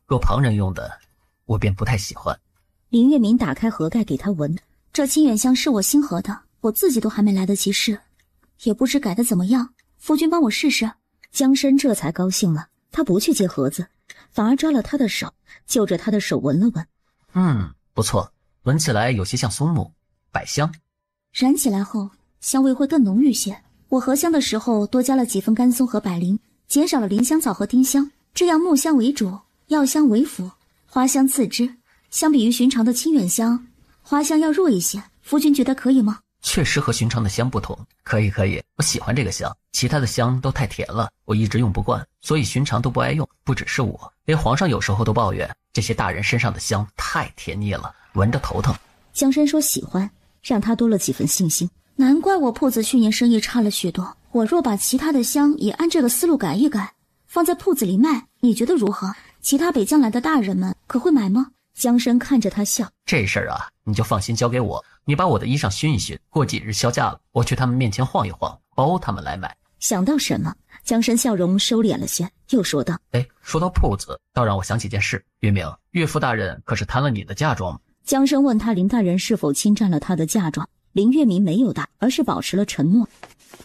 若旁人用的，我便不太喜欢。林月明打开盒盖给他闻，这清远香是我新合的，我自己都还没来得及试，也不知改得怎么样。夫君帮我试试。江深这才高兴了，他不去接盒子，反而抓了他的手，就着他的手闻了闻。不错，闻起来有些像松木、百香。燃起来后，香味会更浓郁些。我合香的时候多加了几分干松和百灵，减少了林香草和丁香，这样木香为主，药香为辅，花香次之。相比于寻常的清远香，花香要弱一些。夫君觉得可以吗？确实和寻常的香不同。可以，我喜欢这个香，其他的香都太甜了，我一直用不惯，所以寻常都不爱用。不只是我，连皇上有时候都抱怨这些大人身上的香太甜腻了，闻着头疼。江深说喜欢，让他多了几分信心。难怪我铺子去年生意差了许多，我若把其他的香也按这个思路改一改，放在铺子里卖，你觉得如何？其他北疆来的大人们可会买吗？江深看着他笑，这事儿啊，你就放心交给我，你把我的衣裳熏一熏，过几日销假了，我去他们面前晃一晃，包他们来买。想到什么，江深笑容收敛了些，又说道：说到铺子，倒让我想起件事。月明，岳父大人可是谈了你的嫁妆吗？江深问他林大人是否侵占了他的嫁妆，林月明没有答，而是保持了沉默。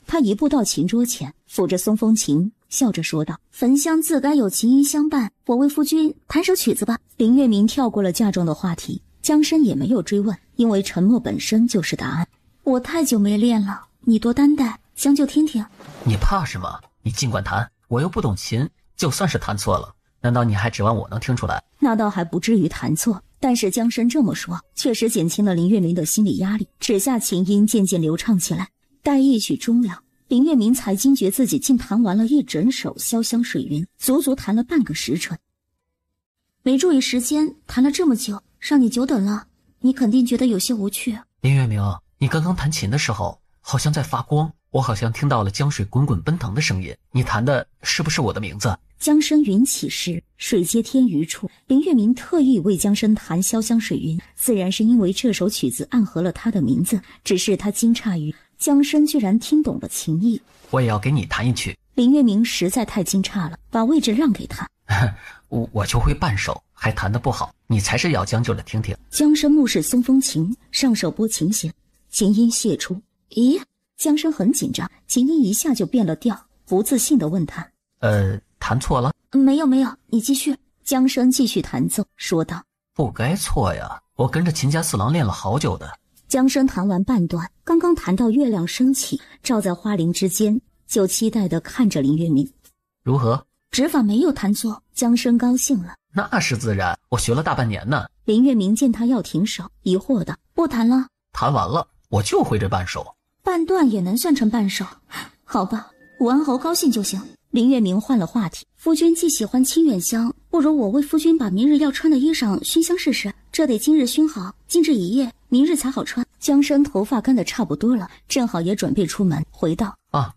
他一步到琴桌前，抚着松风琴，笑着说道：焚香自该有琴音相伴，我为夫君弹首曲子吧。林月明跳过了嫁妆的话题，江深也没有追问，因为沉默本身就是答案。我太久没练了，你多担待，将就听听。你怕什么？你尽管弹，我又不懂琴，就算是弹错了，难道你还指望我能听出来？那倒还不至于弹错，但是江深这么说，确实减轻了林月明的心理压力。指下琴音渐渐流畅起来，待一曲终了，林月明才惊觉自己竟弹完了一整首《潇湘水云》，足足弹了半个时辰。没注意时间，弹了这么久，让你久等了，你肯定觉得有些无趣。林月明，你刚刚弹琴的时候好像在发光，我好像听到了江水滚滚奔腾的声音，你弹的是不是我的名字？江深云起时，水接天余处。林月明特意为江深弹《潇湘水云》，自然是因为这首曲子暗合了他的名字，只是他惊诧于江深居然听懂了情意。我也要给你弹一曲。林月明实在太惊诧了，把位置让给他。我就会半首，还弹得不好，你才是要将就着听听。江深目视松风琴，上手拨琴弦，琴音泄出。咦，江深很紧张，琴音一下就变了调，不自信地问他：弹错了？没有，你继续。江深继续弹奏，说道：不该错呀，我跟着秦家四郎练了好久的。江深弹完半段，刚刚弹到月亮升起，照在花林之间，就期待地看着林月明。如何？指法没有弹错，江深高兴了。那是自然，我学了大半年呢。林月明见他要停手，疑惑道：不弹了？弹完了，我就会这半首。半段也能算成半首？好吧，武安侯高兴就行。林月明换了话题：夫君既喜欢清远香，不如我为夫君把明日要穿的衣裳熏香试试。这得今日熏好，静置一夜，明日才好穿。江深头发干得差不多了，正好也准备出门，回道：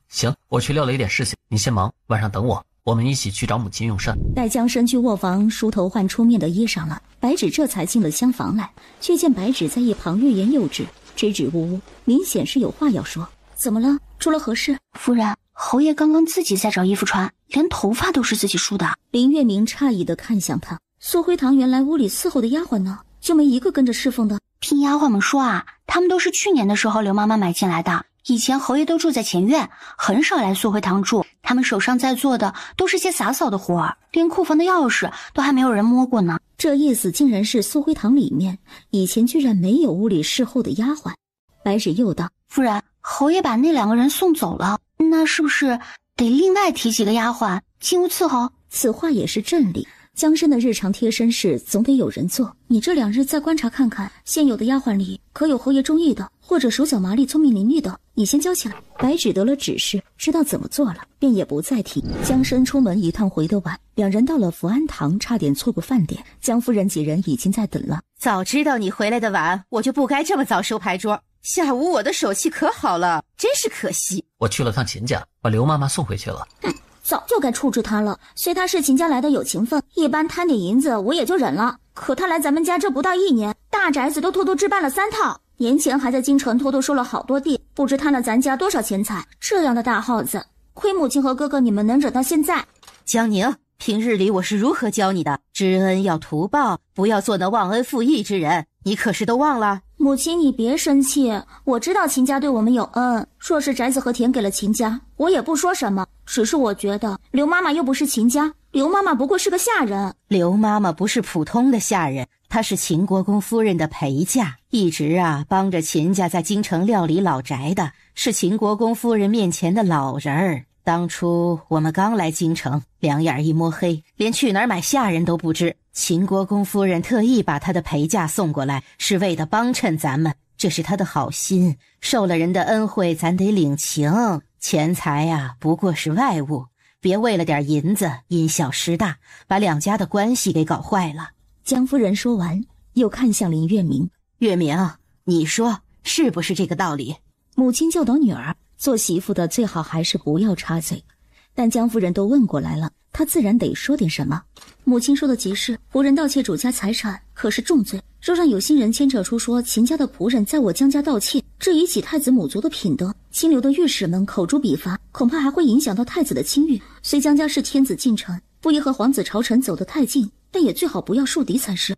行，我去料了一点事情，你先忙，晚上等我，我们一起去找母亲用膳。待江深去卧房梳头换出面的衣裳了，白芷这才进了厢房来，却见白芷在一旁欲言又止，支支吾吾，明显是有话要说。怎么了？出了何事？夫人，侯爷刚刚自己在找衣服穿，连头发都是自己梳的。林月明诧异地看向他，苏辉堂原来屋里伺候的丫鬟呢，就没一个跟着侍奉的？听丫鬟们说啊，他们都是去年的时候刘妈妈买进来的。以前侯爷都住在前院，很少来苏辉堂住，他们手上在做的都是些洒扫的活儿，连库房的钥匙都还没有人摸过呢。这意思竟然是苏辉堂里面以前居然没有屋里侍候的丫鬟。白芷又道：夫人，侯爷把那2个人送走了，那是不是得另外提几个丫鬟进屋伺候？此话也是正理，江深的日常贴身事总得有人做，你这2日再观察看看，现有的丫鬟里可有侯爷中意的，或者手脚麻利聪明伶俐的，你先教起来。白芷得了指示，知道怎么做了，便也不再提。江深出门一趟回得晚，2人到了福安堂，差点错过饭点，江夫人几人已经在等了。早知道你回来的晚，我就不该这么早收牌桌，下午我的手气可好了，真是可惜。我去了趟秦家，把刘妈妈送回去了。早就该处置他了，虽他是秦家来的有情分，一般贪点银子我也就忍了，可他来咱们家这不到1年，大宅子都偷偷置办了3套，年前还在京城偷偷收了好多地，不知贪了咱家多少钱财。这样的大耗子，亏母亲和哥哥你们能忍到现在。江宁，平日里我是如何教你的？知恩要图报，不要做那忘恩负义之人，你可是都忘了？母亲你别生气，我知道秦家对我们有恩，若是宅子和田给了秦家，我也不说什么，只是我觉得刘妈妈又不是秦家，刘妈妈不过是个下人。刘妈妈不是普通的下人，她是秦国公夫人的陪嫁，一直帮着秦家在京城料理老宅的，是秦国公夫人面前的老人儿。当初我们刚来京城，两眼一摸黑，连去哪儿买下人都不知，秦国公夫人特意把她的陪嫁送过来，是为了帮衬咱们，这是她的好心，受了人的恩惠咱得领情，钱财不过是外物，别为了点银子因小失大，把2家的关系给搞坏了。江夫人说完，又看向林月明：月明，你说是不是这个道理？母亲教导女儿，做媳妇的最好还是不要插嘴，但江夫人都问过来了，他自然得说点什么。母亲说的极是，仆人盗窃主家财产可是重罪，若让有心人牵扯出说秦家的仆人在我江家盗窃，这以己太子母族的品德，清流的御史们口诛笔伐，恐怕还会影响到太子的清誉。虽江家是天子近臣，不宜和皇子朝臣走得太近，但也最好不要树敌才是。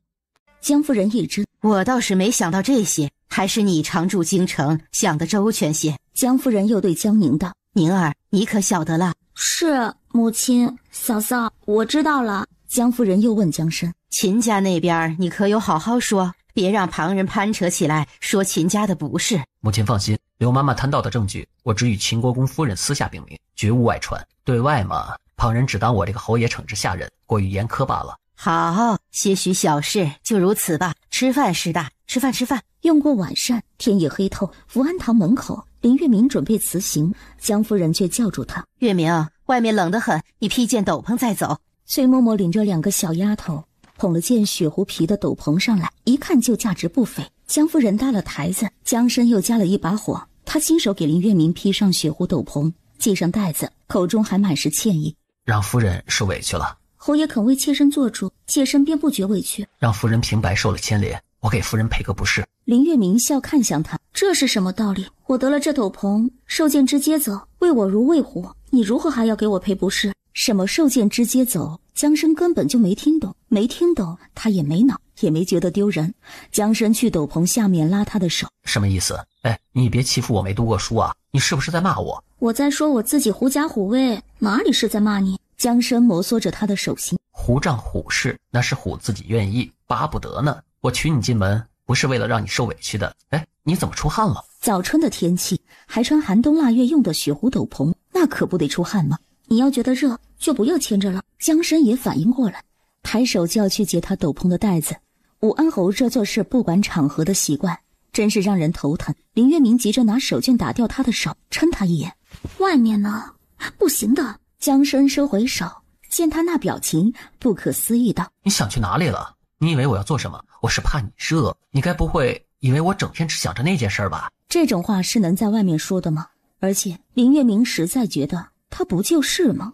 江夫人一怔，我倒是没想到这些，还是你常驻京城，想得周全些。江夫人又对江宁道：宁儿，你可晓得了？是，母亲。嫂嫂，我知道了。江夫人又问江深：秦家那边你可有好好说，别让旁人攀扯起来，说秦家的不是。母亲放心，刘妈妈贪盗的证据，我只与秦国公夫人私下禀明，绝无外传。对外嘛，旁人只当我这个侯爷惩治下人，过于严苛罢了。好，些许小事，就如此吧。吃饭师大，吃饭吃饭。用过晚膳，天已黑透，福安堂门口，林月明准备辞行，江夫人却叫住他：月明，外面冷得很，你披件斗篷再走。崔嬷嬷领着2个小丫头捧了件雪狐皮的斗篷上来，一看就价值不菲。江夫人搭了台子，江深又加了一把火，他亲手给林月明披上雪狐斗篷，系上带子，口中还满是歉意：让夫人受委屈了。侯爷肯为妾身做主，妾身便不觉委屈。让夫人平白受了牵连，我给夫人赔个不是。林月明笑看向他：这是什么道理？我得了这斗篷，受剑之皆走，为我如为虎，你如何还要给我赔不是？什么受剑之皆走？江深根本就没听懂，他也没恼，也没觉得丢人。江深去斗篷下面拉他的手：什么意思？哎，你别欺负我没读过书啊！你是不是在骂我？我在说我自己狐假虎威，哪里是在骂你？江深摩挲着他的手心：狐仗虎势，那是虎自己愿意，巴不得呢。我娶你进门，不是为了让你受委屈的。哎，你怎么出汗了？早春的天气，还穿寒冬腊月用的雪狐斗篷，那可不得出汗吗？你要觉得热，就不要牵着了。江深也反应过来，抬手就要去解他斗篷的带子。武安侯这做事不管场合的习惯，真是让人头疼。林月明急着拿手绢打掉他的手，嗔他一眼：外面呢？不行的。江深收回手，见他那表情，不可思议道：你想去哪里了？你以为我要做什么？我是怕你热，你该不会以为我整天只想着那件事吧？这种话是能在外面说的吗？而且林月明实在觉得他不就是吗？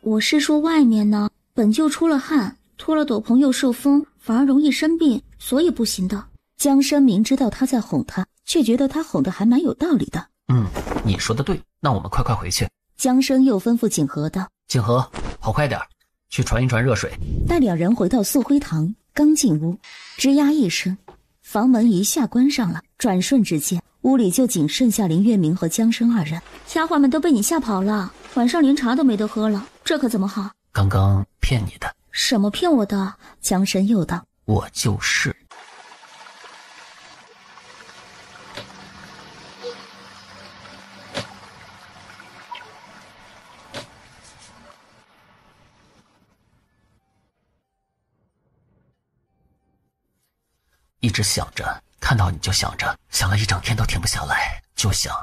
我是说外面呢，本就出了汗，脱了斗篷又受风，反而容易生病，所以不行的。江深明知道他在哄他，却觉得他哄得还蛮有道理的。你说的对，那我们快回去。江深又吩咐景和道：景和，跑快点，去传一传热水。待2人回到素辉堂，刚进屋，吱呀一声，房门一下关上了。转瞬之间，屋里就仅剩下林月明和江深2人。丫鬟们都被你吓跑了，晚上连茶都没得喝了，这可怎么好？刚刚骗你的。什么骗我的？江深又道：我就是。一直想着，看到你就想着，想了一整天都停不下来，就想。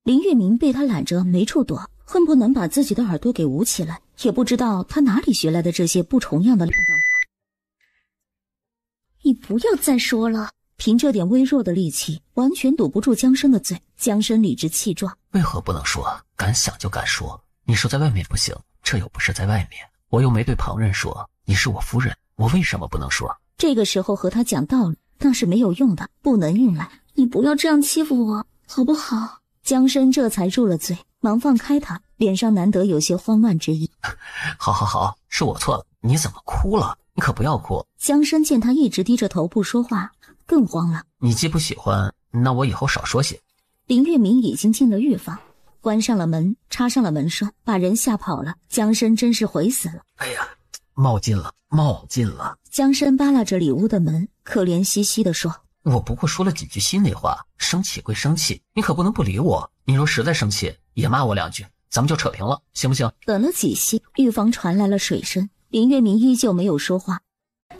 林月明被他揽着没处躲，恨不能把自己的耳朵给捂起来，也不知道他哪里学来的这些不重样的烂道话。你不要再说了。凭这点微弱的力气，完全堵不住江深的嘴。江深理直气壮：为何不能说？敢想就敢说。你说在外面不行，这又不是在外面，我又没对旁人说你是我夫人，我为什么不能说？这个时候和他讲道理那是没有用的，不能硬来。你不要这样欺负我好不好？江深这才住了嘴，忙放开他，脸上难得有些慌乱之意。好，是我错了。你怎么哭了？你可不要哭。江深见他一直低着头不说话，更慌了。你既不喜欢，那我以后少说些。林月明已经进了浴房，关上了门，插上了门栓，把人吓跑了。江深真是悔死了。哎呀，冒进了。江深扒拉着里屋的门，可怜兮兮地说：我不过说了几句心里话，生气归生气，你可不能不理我。你若实在生气，也骂我2句，咱们就扯平了，行不行？等了几息，浴房传来了水声，林月明依旧没有说话。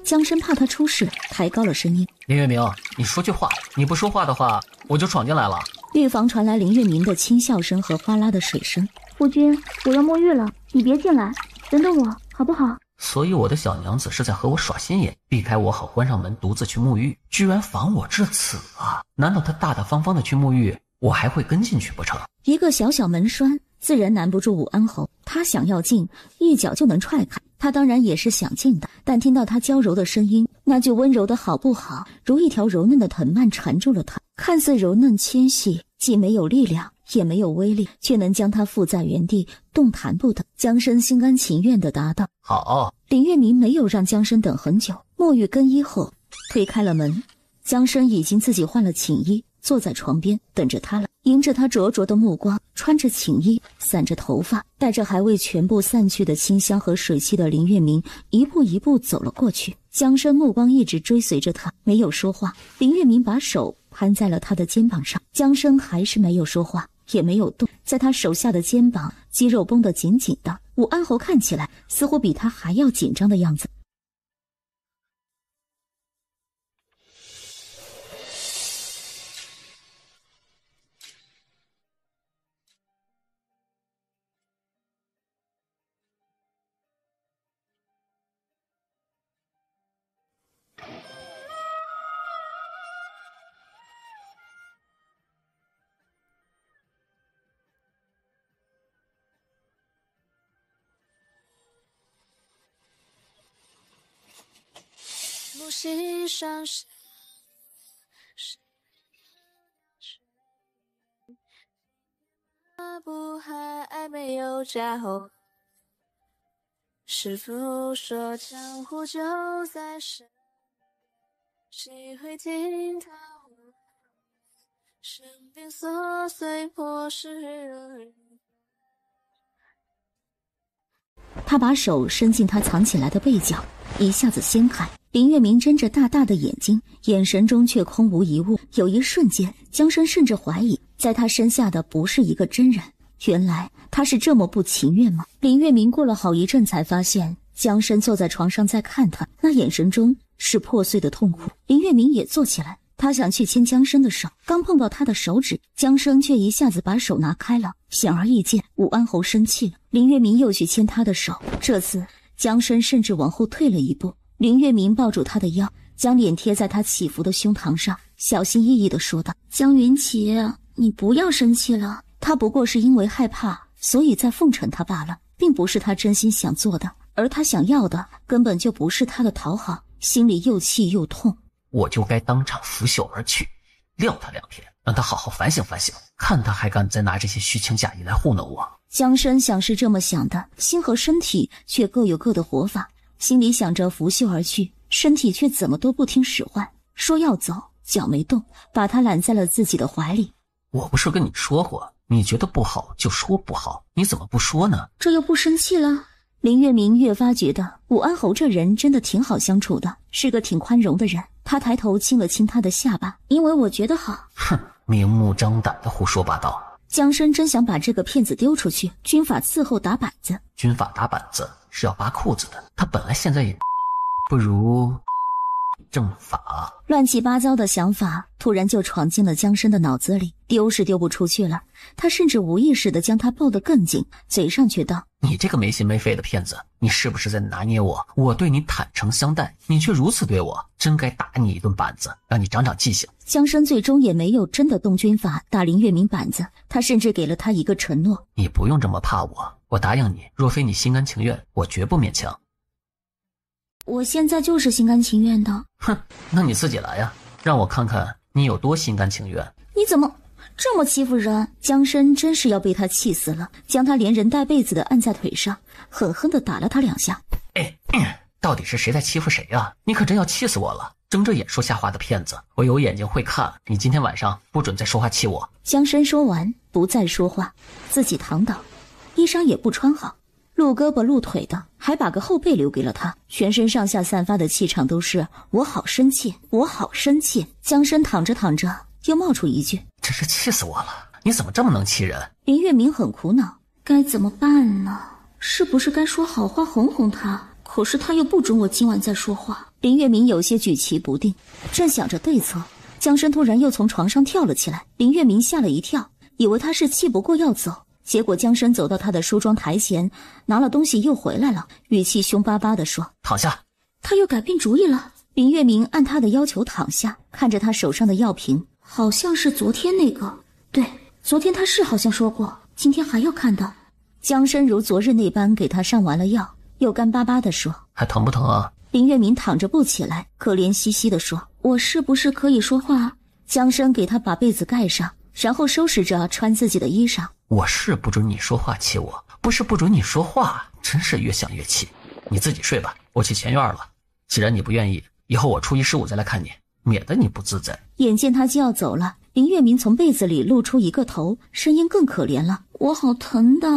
江深怕他出事，抬高了声音：林月明，你说句话，你不说话的话，我就闯进来了。浴房传来林月明的轻笑声和哗啦的水声。夫君，我要沐浴了，你别进来，等等我好不好？所以我的小娘子是在和我耍心眼，避开我好关上门独自去沐浴，居然防我至此啊！难道她大大方方的去沐浴，我还会跟进去不成？一个小小门栓自然难不住武安侯，他想要进，一脚就能踹开。他当然也是想进的，但听到他娇柔的声音，那句温柔的好不好，如一条柔嫩的藤蔓缠住了他。看似柔嫩纤细，既没有力量，也没有威力，却能将他附在原地，动弹不得。江生心甘情愿地答道：好。林月明没有让江生等很久，沐浴更衣后推开了门。江生已经自己换了寝衣，坐在床边等着他了。迎着他灼灼的目光，穿着寝衣，散着头发，带着还未全部散去的清香和水汽的林月明一步一步走了过去。江生目光一直追随着他，没有说话。林月明把手攀在了他的肩膀上，江生还是没有说话，也没有动。在他手下的肩膀肌肉绷得紧紧的，武安侯看起来似乎比他还要紧张的样子。木溪上不还没有家后，师父说江湖就在身，谁会听他话？身边琐碎破事人。他把手伸进他藏起来的被角，一下子掀开。林月明睁着大大的眼睛，眼神中却空无一物。有一瞬间，江生甚至怀疑，在他身下的不是一个真人。原来他是这么不情愿吗？林月明过了好一阵才发现，江生坐在床上在看他，那眼神中是破碎的痛苦。林月明也坐起来，他想去牵江生的手，刚碰到他的手指，江生却一下子把手拿开了。显而易见，武安侯生气了。林月明又去牵他的手，这次江生甚至往后退了一步。林月明抱住他的腰，将脸贴在他起伏的胸膛上，小心翼翼地说道：江云奇，你不要生气了，他不过是因为害怕，所以在奉承他罢了，并不是他真心想做的。而他想要的根本就不是他的讨好，心里又气又痛。我就该当场拂袖而去，撂他2天，让他好好反省反省，看他还敢再拿这些虚情假意来糊弄我。江生想是这么想的，心和身体却各有各的活法，心里想着拂袖而去，身体却怎么都不听使唤，说要走，脚没动，把他揽在了自己的怀里。我不是跟你说过，你觉得不好就说不好，你怎么不说呢？这又不生气了。林月明越发觉得武安侯这人真的挺好相处的，是个挺宽容的人。他抬头亲了亲他的下巴，因为我觉得好。哼，明目张胆的胡说八道。江生真想把这个骗子丢出去，军法伺候打板子。军法打板子是要扒裤子的，他本来现在也不如正法。乱七八糟的想法突然就闯进了江生的脑子里，丢是丢不出去了。他甚至无意识地将他抱得更紧，嘴上却道：你这个没心没肺的骗子，你是不是在拿捏我？我对你坦诚相待，你却如此对我，真该打你一顿板子，让你长长记性。江生最终也没有真的动军法打林月明板子，他甚至给了他一个承诺：你不用这么怕我，我答应你，若非你心甘情愿，我绝不勉强。我现在就是心甘情愿的。哼，那你自己来呀，让我看看你有多心甘情愿。你怎么这么欺负人？江生真是要被他气死了，将他连人带被子的按在腿上，狠狠地打了他2下。到底是谁在欺负谁啊？你可真要气死我了！睁着眼说瞎话的骗子，我有眼睛会看，你今天晚上不准再说话气我。江生说完不再说话，自己躺倒，衣裳也不穿好，露胳膊露腿的，还把个后背留给了他，全身上下散发的气场都是我好生气，我好生气。江生躺着躺着又冒出一句：真是气死我了，你怎么这么能气人？林月明很苦恼，该怎么办呢？是不是该说好话哄哄他？可是他又不准我今晚再说话。林月明有些举棋不定，正想着对策，江生突然又从床上跳了起来。林月明吓了一跳，以为他是气不过要走，结果江生走到他的梳妆台前，拿了东西又回来了，语气凶巴巴地说：躺下。他又改变主意了。林月明按他的要求躺下，看着他手上的药瓶，好像是昨天那个，对，昨天他是好像说过，今天还要看的。江深如昨日那般给他上完了药，又干巴巴地说：“还疼不疼啊？”林月明躺着不起来，可怜兮兮地说：“我是不是可以说话？”江深给他把被子盖上，然后收拾着穿自己的衣裳。我是不准你说话气我，不是不准你说话，真是越想越气。你自己睡吧，我去前院了。既然你不愿意，以后我初一十五再来看你，免得你不自在。眼见他就要走了，林月明从被子里露出一个头，声音更可怜了：“我好疼的。”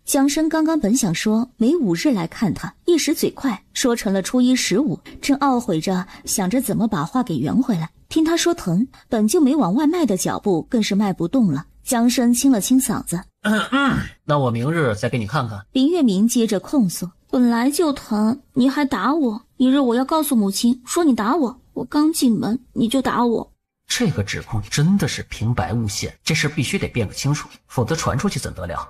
江深刚刚本想说每5日来看他，一时嘴快说成了初一十五，正懊悔着想着怎么把话给圆回来。听他说疼，本就没往外迈的脚步更是迈不动了。江深清了清嗓子：“那我明日再给你看看。”林月明接着控诉：“本来就疼，你还打我，一日我要告诉母亲说你打我，我刚进门你就打我。”这个指控真的是平白无限，这事必须得辩个清楚，否则传出去怎得了？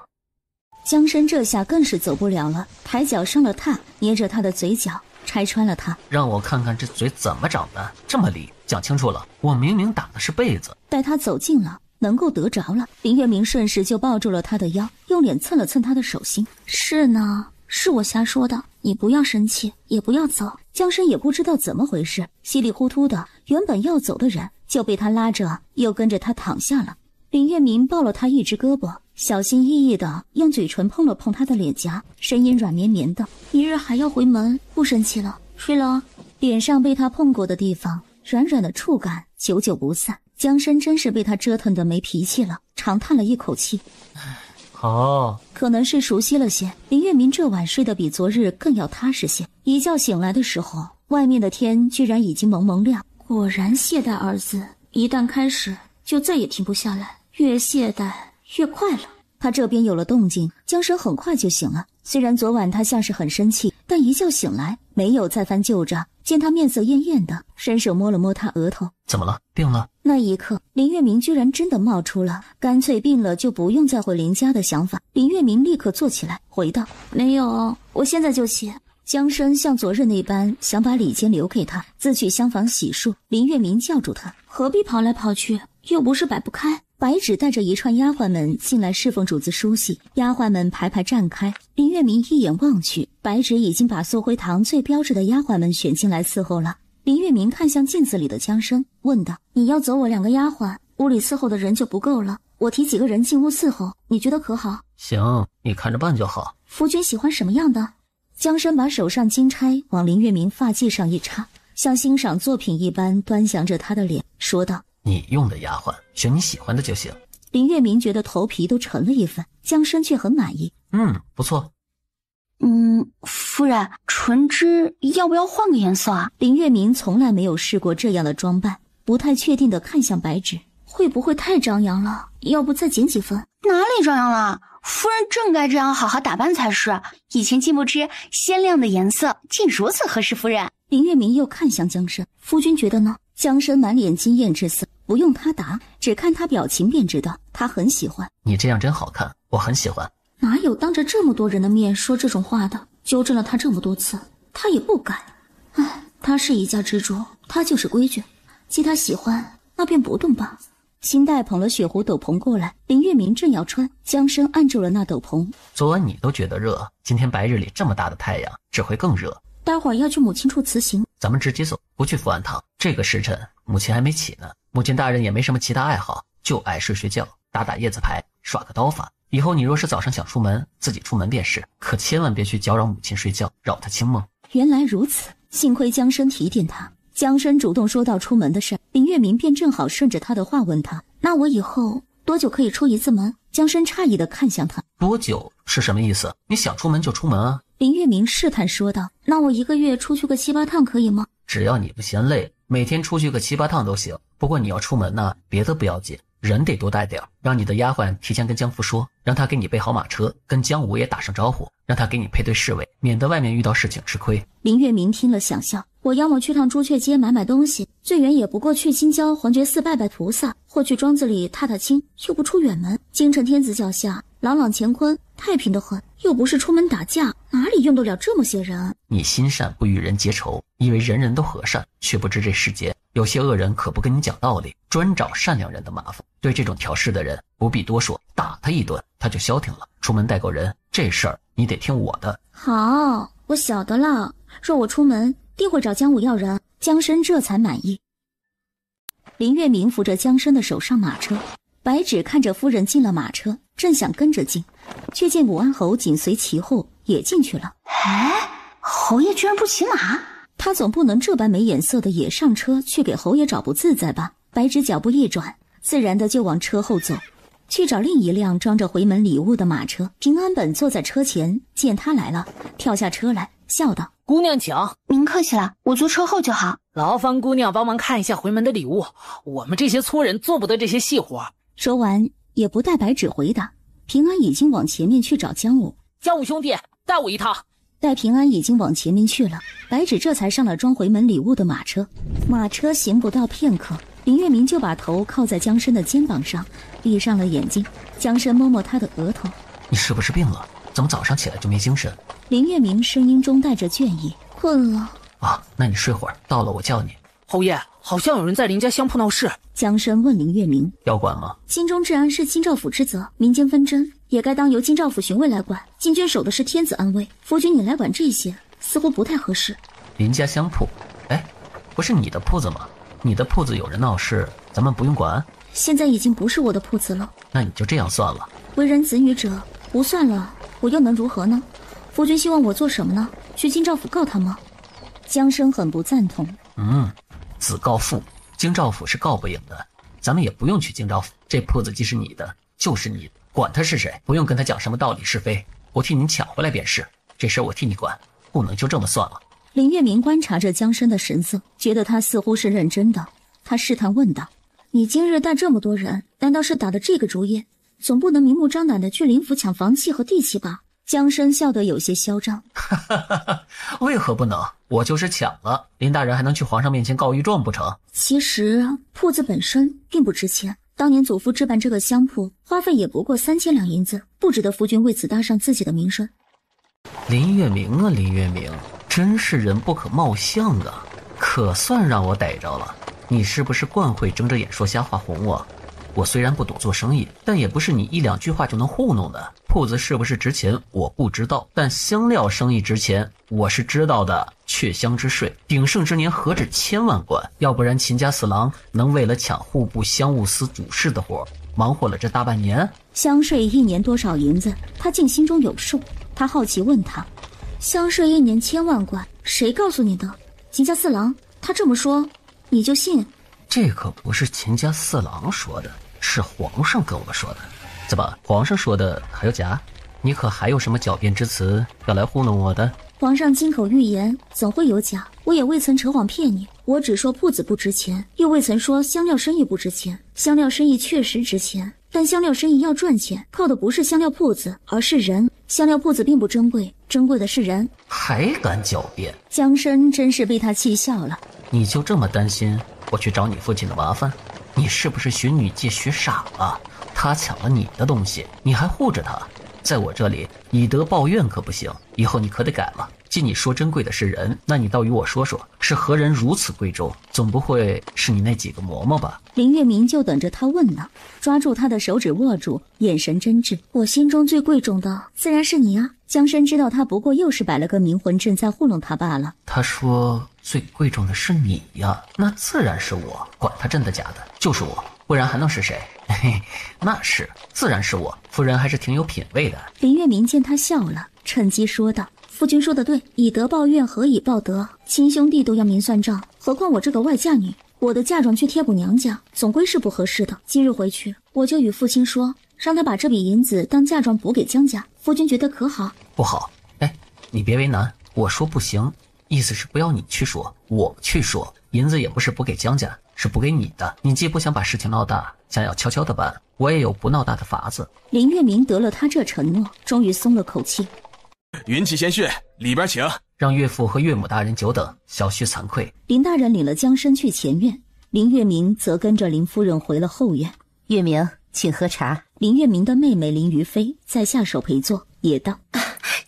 江深这下更是走不了了，抬脚上了榻，捏着他的嘴角拆穿了他：“让我看看这嘴怎么长的，这么利！讲清楚了，我明明打的是被子。”待他走近了，能够得着了，林月明顺势就抱住了他的腰，用脸蹭了蹭他的手心：“是呢，是我瞎说的，你不要生气，也不要走。”江深也不知道怎么回事，稀里糊涂的，原本要走的人就被他拉着，又跟着他躺下了。林月明抱了他一只胳膊，小心翼翼的用嘴唇碰了碰他的脸颊，声音软绵绵的：“一日还要回门，不生气了，睡了。”脸上被他碰过的地方，软软的触感久久不散。江深真是被他折腾得没脾气了，长叹了一口气：“好。”可能是熟悉了些，林月明这晚睡得比昨日更要踏实些。一觉醒来的时候，外面的天居然已经蒙蒙亮。果然懈怠二字一旦开始就再也停不下来，越懈怠越快了。他这边有了动静，江深很快就醒了。虽然昨晚他像是很生气，但一觉醒来没有再翻旧账。见他面色艳艳的，伸手摸了摸他额头：“怎么了？病了？”那一刻，林月明居然真的冒出了干脆病了就不用再回林家的想法。林月明立刻坐起来回道：“没有，我现在就洗。”江深像昨日那般想把礼间留给他，自去厢房洗漱。林月明叫住他：“何必跑来跑去？又不是摆不开。”白芷带着一串丫鬟们进来侍奉主子梳洗，丫鬟们排排站开。林月明一眼望去，白芷已经把素辉堂最标致的丫鬟们选进来伺候了。林月明看向镜子里的江深，问道：“你要走我2个丫鬟，屋里伺候的人就不够了，我提几个人进屋伺候，你觉得可好？”“行，你看着办就好。”“夫君喜欢什么样的？”江深把手上金钗往林月明发髻上一插，像欣赏作品一般端详着他的脸，说道：“你用的丫鬟，选你喜欢的就行。”林月明觉得头皮都沉了一分，江深却很满意：“不错。”“夫人，唇脂要不要换个颜色啊？”林月明从来没有试过这样的装扮，不太确定地看向白芷：“会不会太张扬了？要不再减几分？”“哪里张扬了？夫人正该这样好好打扮才是。以前竟不知鲜亮的颜色竟如此合适夫人。”林月明又看向江深：“夫君觉得呢？”江深满脸惊艳之色，不用他答，只看他表情便知道他很喜欢。“你这样真好看，我很喜欢。”哪有当着这么多人的面说这种话的？纠正了他这么多次，他也不改。他是一家之主，他就是规矩，既他喜欢，那便不动吧。新黛捧了雪狐斗篷过来，林月明正要穿，江深按住了那斗篷：“昨晚你都觉得热，今天白日里这么大的太阳，只会更热。待会儿要去母亲处辞行，咱们直接走，不去福安堂。这个时辰，母亲还没起呢。母亲大人也没什么其他爱好，就爱睡觉，打打叶子牌，耍个刀法。以后你若是早上想出门，自己出门便是，可千万别去搅扰母亲睡觉，扰她清梦。”原来如此，幸亏江深提点他。江深主动说到出门的事，林月明便正好顺着他的话问他：“那我以后多久可以出一次门？”江深诧异地看向他：“多久是什么意思？你想出门就出门啊？”林月明试探说道：“那我1个月出去个7、8趟可以吗？”“只要你不嫌累，每天出去个7、8趟都行。不过你要出门呢，别的不要紧，人得多带点，让你的丫鬟提前跟江父说，让他给你备好马车，跟江武也打声招呼，让他给你配对侍卫，免得外面遇到事情吃亏。”林月明听了想笑：“我要么去趟朱雀街买东西，最远也不过去青郊黄觉寺拜拜菩萨，或去庄子里踏踏青，又不出远门。京城天子脚下，朗朗乾坤，太平的很，又不是出门打架，哪里用得了这么些人？你心善不与人结仇，以为人人都和善，却不知这世间有些恶人可不跟你讲道理，专找善良人的麻烦。对这种挑事的人不必多说，打他一顿他就消停了。出门带够人，这事儿你得听我的。好，我晓得了。若我出门，定会找江武要人。江生这才满意。林月明扶着江生的手上马车，白芷看着夫人进了马车，正想跟着进，却见武安侯紧随其后也进去了。哎，侯爷居然不骑马？他总不能这般没眼色的也上车，去给侯爷找不自在吧？白芷脚步一转，自然的就往车后走，去找另一辆装着回门礼物的马车。平安本坐在车前，见他来了，跳下车来，笑道：姑娘请。您客气了，我坐车后就好。劳烦姑娘帮忙看一下回门的礼物，我们这些粗人做不得这些细活。说完也不待白芷回答，平安已经往前面去找江武。江武兄弟，带我一趟。待平安已经往前面去了，白芷这才上了装回门礼物的马车。马车行不到片刻，林月明就把头靠在江生的肩膀上，闭上了眼睛。江生摸摸他的额头：你是不是病了？怎么早上起来就没精神？林月明声音中带着倦意：困了。啊，那你睡会儿，到了我叫你。侯爷，好像有人在林家香铺闹事。江生问林月明：要管吗？京中治安是京兆府之责，民间纷争也该当由京兆府巡卫来管。禁军守的是天子安危，夫君你来管这些，似乎不太合适。林家香铺，哎，不是你的铺子吗？你的铺子有人闹事，咱们不用管？现在已经不是我的铺子了。那你就这样算了。为人子女者，不算了，我又能如何呢？夫君希望我做什么呢？去京兆府告他吗？江生很不赞同。子告父，京兆府是告不赢的，咱们也不用去京兆府。这铺子既是你的，就是你的，管他是谁，不用跟他讲什么道理是非，我替你抢回来便是。这事我替你管，不能就这么算了。林月明观察着江生的神色，觉得他似乎是认真的。他试探问道：你今日带这么多人，难道是打的这个主意？总不能明目张胆的去林府抢房契和地契吧？江生笑得有些嚣张。为何不能？我就是抢了，林大人还能去皇上面前告御状不成？其实铺子本身并不值钱，当年祖父置办这个香铺，花费也不过3000两银子，不值得夫君为此搭上自己的名声。林月明啊，林月明，真是人不可貌相啊，可算让我逮着了。你是不是惯会睁着眼说瞎话哄我？我虽然不懂做生意，但也不是你1、2句话就能糊弄的。铺子是不是值钱我不知道，但香料生意值钱我是知道的。却香之税鼎盛之年何止1000万贯，要不然秦家四郎能为了抢户部香务司主事的活忙活了这大半年。香税1年多少银子，他竟心中有数。他好奇问他：香税1年1000万贯，谁告诉你的？秦家四郎他这么说你就信？这可不是秦家四郎说的，是皇上跟我说的。怎么，皇上说的还有假？你可还有什么狡辩之词要来糊弄我的？皇上金口玉言，总会有假。我也未曾扯谎骗你，我只说铺子不值钱，又未曾说香料生意不值钱。香料生意确实值钱，但香料生意要赚钱，靠的不是香料铺子，而是人。香料铺子并不珍贵，珍贵的是人。还敢狡辩？江生真是被他气笑了。你就这么担心我去找你父亲的麻烦？你是不是学女界学傻了？他抢了你的东西，你还护着他？在我这里以德报怨可不行，以后你可得改了。既你说珍贵的是人，那你倒与我说说，是何人如此贵重？总不会是你那几个嬷嬷吧？林月明就等着他问呢，抓住他的手指握住，眼神真挚。我心中最贵重的自然是你啊。江生知道他不过又是摆了个迷魂阵在糊弄他罢了。他说最贵重的是你呀，那自然是我，管他真的假的，就是我，不然还能是谁？嘿，那是，自然是我。夫人还是挺有品位的。林月明见他笑了，趁机说道：夫君说的对，以德报怨，何以报德？亲兄弟都要明算账，何况我这个外嫁女？我的嫁妆去贴补娘家，总归是不合适的。今日回去，我就与父亲说，让他把这笔银子当嫁妆补给江家。夫君觉得可好？不好。哎，你别为难，我说不行，意思是不要你去说，我去说。银子也不是补给江家，是补给你的。你既不想把事情闹大，想要悄悄的办，我也有不闹大的法子。林月明得了他这承诺，终于松了口气。云起先训，里边请。让岳父和岳母大人久等，小婿惭愧。林大人领了江生去前院，林月明则跟着林夫人回了后院。月明，请喝茶。林月明的妹妹林于妃在下手陪坐，也道：“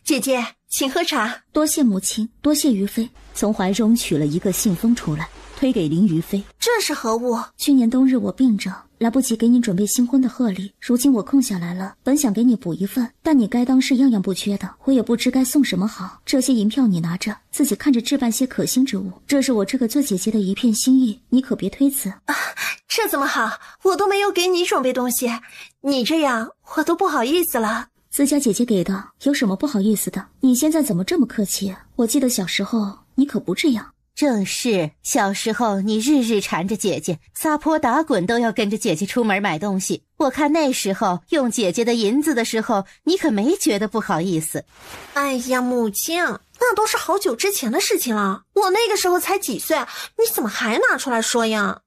姐姐，请喝茶。”多谢母亲，多谢于妃。从怀中取了一个信封出来，推给林于妃。这是何物？去年冬日我病着，来不及给你准备新婚的贺礼，如今我空下来了，本想给你补一份，但你该当是样样不缺的，我也不知该送什么好。这些银票你拿着，自己看着置办些可心之物，这是我这个做姐姐的一片心意，你可别推辞。这怎么好？我都没有给你准备东西，你这样我都不好意思了。自家姐姐给的，有什么不好意思的？你现在怎么这么客气？我记得小时候你可不这样。正是，小时候你日日缠着姐姐，撒泼打滚都要跟着姐姐出门买东西。我看那时候用姐姐的银子的时候，你可没觉得不好意思。哎呀，母亲，那都是好久之前的事情了，我那个时候才几岁，你怎么还拿出来说呀？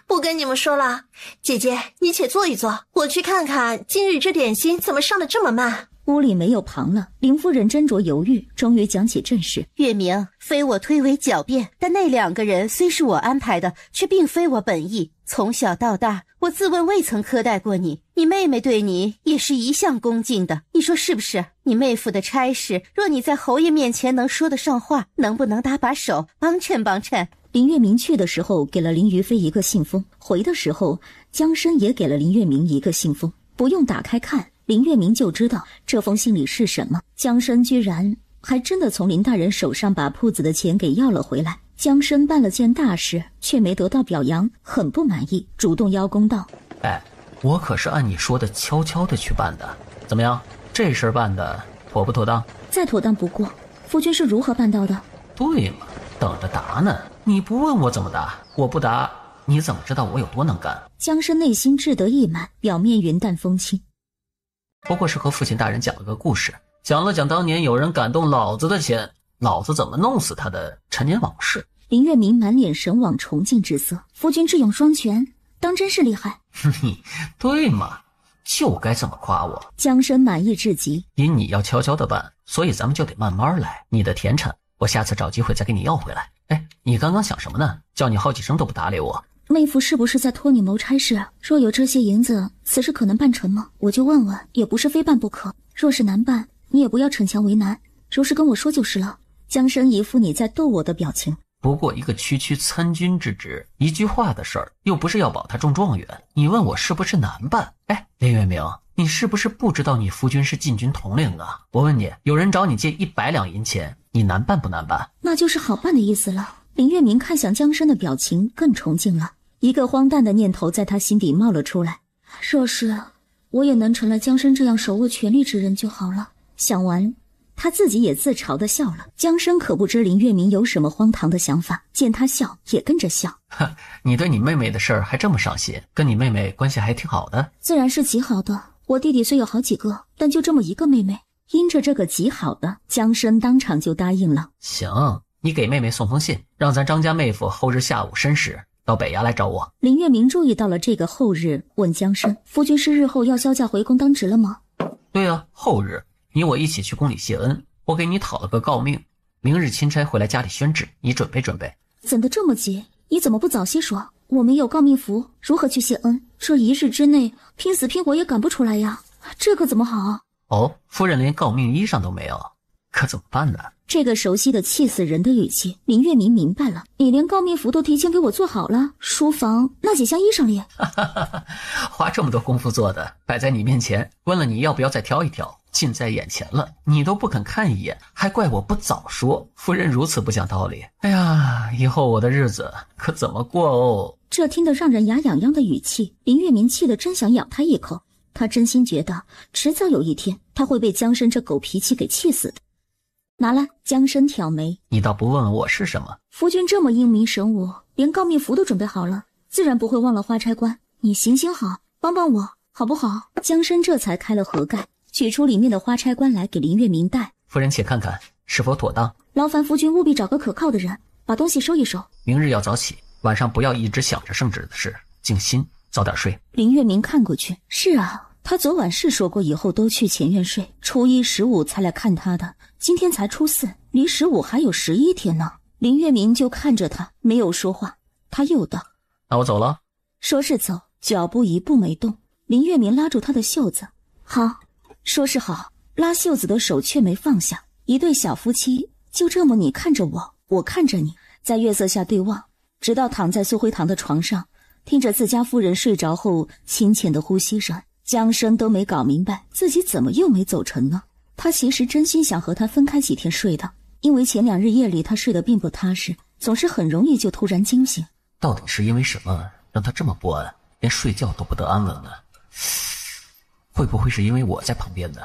不跟你们说了，姐姐你且坐一坐，我去看看今日这点心怎么上得这么慢。屋里没有旁了，林夫人斟酌犹豫，终于讲起正事。月明，非我推诿狡辩，但那2个人虽是我安排的，却并非我本意。从小到大，我自问未曾苛待过你，你妹妹对你也是一向恭敬的，你说是不是？你妹夫的差事，若你在侯爷面前能说得上话，能不能搭把手，帮衬帮衬？林月明去的时候给了林于妃一个信封，回的时候江参也给了林月明一个信封，不用打开看，林月明就知道这封信里是什么。江参居然还真的从林大人手上把铺子的钱给要了回来。江参办了件大事，却没得到表扬，很不满意，主动邀功道：哎，我可是按你说的悄悄的去办的，怎么样？这事儿办的妥不妥当？再妥当不过。夫君是如何办到的？对嘛，等着答呢。你不问我怎么答？我不答，你怎么知道我有多能干？江参内心志得意满，表面云淡风轻。不过是和父亲大人讲了个故事，讲了讲当年有人敢动老子的钱，老子怎么弄死他的陈年往事。林月明满脸神往崇敬之色，夫君智勇双全，当真是厉害。对嘛，就该这么夸我。江参满意至极。因你要悄悄的办，所以咱们就得慢慢来。你的田产我下次找机会再给你要回来。哎，你刚刚想什么呢？叫你好几声都不搭理我。妹夫是不是在托你谋差事？若有这些银子，此事可能办成吗？我就问问，也不是非办不可。若是难办，你也不要逞强为难，如实跟我说就是了。江参一副你在逗我的表情。不过一个区区参军之职，一句话的事儿，又不是要保他中状元，你问我是不是难办？哎，林月明，你是不是不知道你夫君是禁军统领啊？我问你，有人找你借100两银钱，你难办不难办？那就是好办的意思了。林月明看向江参的表情更崇敬了，一个荒诞的念头在他心底冒了出来。若是我也能成了江参这样手握权力之人就好了。想完，他自己也自嘲地笑了。江参可不知林月明有什么荒唐的想法，见他笑也跟着笑。你对你妹妹的事儿还这么上心，跟你妹妹关系还挺好的？自然是极好的。我弟弟虽有好几个，但就这么一个妹妹。因着这个极好的，江参当场就答应了。行，你给妹妹送封信，让咱张家妹夫后日下午申时到北衙来找我。林月明注意到了这个后日，问江参：夫君是日后要销假回宫当值了吗？对啊，后日你我一起去宫里谢恩，我给你讨了个诰命，明日钦差回来家里宣旨，你准备准备。怎的这么急？你怎么不早些说？我没有诰命符，如何去谢恩？这一日之内拼死拼活也赶不出来呀，这可怎么好？哦，夫人连诰命衣裳都没有，可怎么办呢？这个熟悉的气死人的语气，林月明明白了。你连诰命符都提前给我做好了，书房那几箱衣裳里花这么多功夫做的，摆在你面前，问了你要不要再挑一挑，近在眼前了，你都不肯看一眼，还怪我不早说。夫人如此不讲道理，哎呀，以后我的日子可怎么过哦？这听得让人牙痒痒的语气，林月明气得真想咬他一口。他真心觉得迟早有一天他会被江参这狗脾气给气死的。拿来。江参挑眉，你倒不问问我是什么？夫君这么英明神武，连诰命符都准备好了，自然不会忘了花差官。你行行好，帮帮我好不好？江参这才开了盒盖，取出里面的花差官来给林月明带。夫人且看看是否妥当。劳烦夫君务必找个可靠的人，把东西收一收。明日要早起，晚上不要一直想着圣旨的事，静心，早点睡。林月明看过去，是啊，他昨晚是说过以后都去前院睡，初一15才来看他的，今天才初4，离15还有11天呢。林月明就看着他，没有说话。他又道：那我走了。说是走，脚步一步没动。林月明拉住他的袖子：好，说是好，拉袖子的手却没放下。一对小夫妻就这么你看着我，我看着你，在月色下对望，直到躺在苏辉堂的床上，听着自家夫人睡着后清浅的呼吸声。江生都没搞明白自己怎么又没走成呢？他其实真心想和他分开几天睡的，因为前2日夜里他睡得并不踏实，总是很容易就突然惊醒。到底是因为什么让他这么不安，连睡觉都不得安稳呢？会不会是因为我在旁边呢？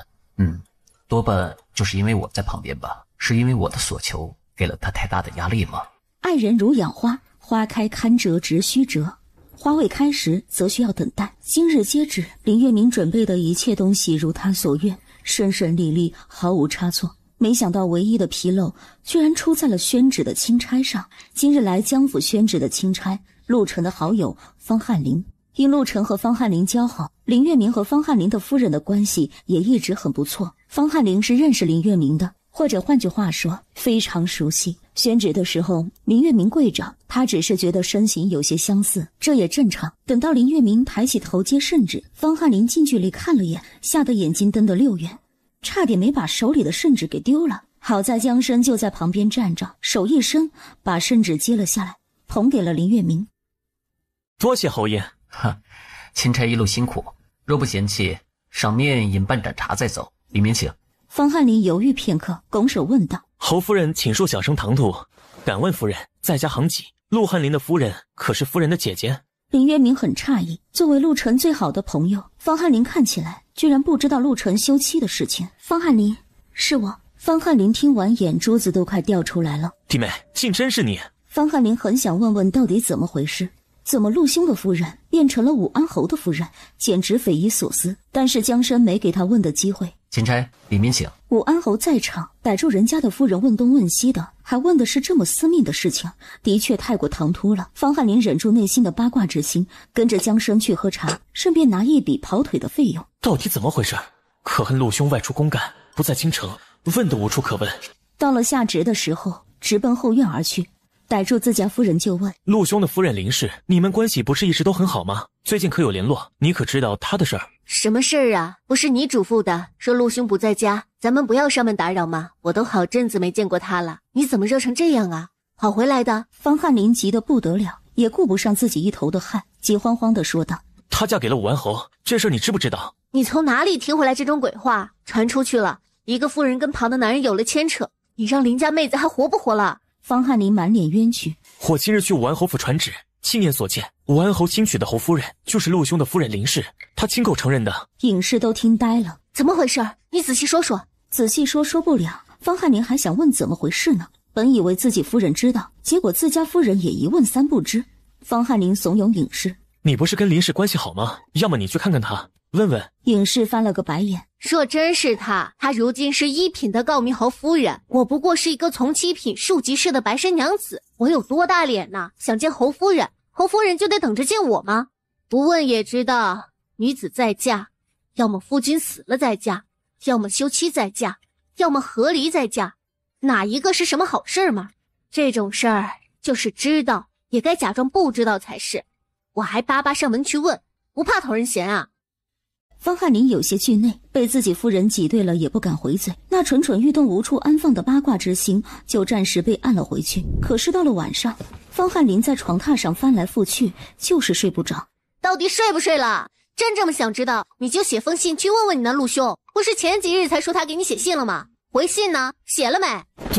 多半就是因为我在旁边吧。是因为我的所求给了他太大的压力吗？爱人如养花，花开堪折直须折，花未开时则需要等待。今日截止，林月明准备的一切东西如他所愿，顺顺利利，毫无差错。没想到唯一的纰漏居然出在了宣旨的钦差上。今日来江府宣旨的钦差，陆晨的好友方翰林。因陆晨和方翰林交好，林月明和方翰林的夫人的关系也一直很不错。方翰林是认识林月明的，或者换句话说，非常熟悉。宣旨的时候，林月明跪着，他只是觉得身形有些相似，这也正常。等到林月明抬起头接圣旨，方翰林近距离看了眼，吓得眼睛瞪得溜圆，差点没把手里的圣旨给丢了。好在江生就在旁边站着，手一伸，把圣旨接了下来，捧给了林月明。多谢侯爷。钦差一路辛苦，若不嫌弃，赏面饮半盏茶再走。里面请。方翰林犹豫片刻，拱手问道：侯夫人请恕小生唐突，敢问夫人在家行几？陆翰林的夫人可是夫人的姐姐？林月明很诧异，作为陆晨最好的朋友，方翰林看起来居然不知道陆晨休妻的事情。方翰林，是我。方翰林听完，眼珠子都快掉出来了。弟妹，竟真是你！方翰林很想问问到底怎么回事，怎么陆兄的夫人变成了武安侯的夫人，简直匪夷所思。但是江生没给他问的机会。钦差，里面请。武安侯在场，逮住人家的夫人问东问西的，还问的是这么私密的事情，的确太过唐突了。方翰林忍住内心的八卦之心，跟着江生去喝茶，顺便拿一笔跑腿的费用。到底怎么回事？可恨陆兄外出公干，不在京城，问都无处可问。到了下职的时候，直奔后院而去，逮住自家夫人就问：陆兄的夫人林氏，你们关系不是一直都很好吗？最近可有联络？你可知道他的事儿？什么事儿啊？不是你嘱咐的，说陆兄不在家，咱们不要上门打扰吗？我都好阵子没见过他了，你怎么热成这样啊？跑回来的？方翰林急得不得了，也顾不上自己一头的汗，急慌慌地说道：她嫁给了武安侯，这事儿你知不知道？你从哪里听回来这种鬼话？传出去了，一个妇人跟旁的男人有了牵扯，你让林家妹子还活不活了？方翰林满脸冤屈。我今日去武安侯府传旨，亲眼所见，武安侯新娶的侯夫人就是陆兄的夫人林氏，他亲口承认的。尹氏都听呆了。怎么回事？你仔细说说。仔细说不了。方翰林还想问怎么回事呢，本以为自己夫人知道，结果自家夫人也一问三不知。方翰林怂恿尹氏：你不是跟林氏关系好吗？要么你去看看他，问问。尹氏翻了个白眼：若真是她如今是1品的诰命侯夫人，我不过是一个从7品庶吉士的白身娘子，我有多大脸呢？想见侯夫人，侯夫人就得等着见我吗？不问也知道，女子再嫁，要么夫君死了再嫁，要么休妻再嫁，要么和离再嫁，哪一个是什么好事吗？这种事儿就是知道也该假装不知道才是，我还巴巴上门去问，不怕讨人嫌啊？方翰林有些惧内，被自己夫人挤兑了也不敢回嘴，那蠢蠢欲动无处安放的八卦之心就暂时被按了回去。可是到了晚上，方翰林在床榻上翻来覆去，就是睡不着。到底睡不睡了？真这么想知道，你就写封信去问问你那陆兄，不是前几日才说他给你写信了吗？回信呢？写了没？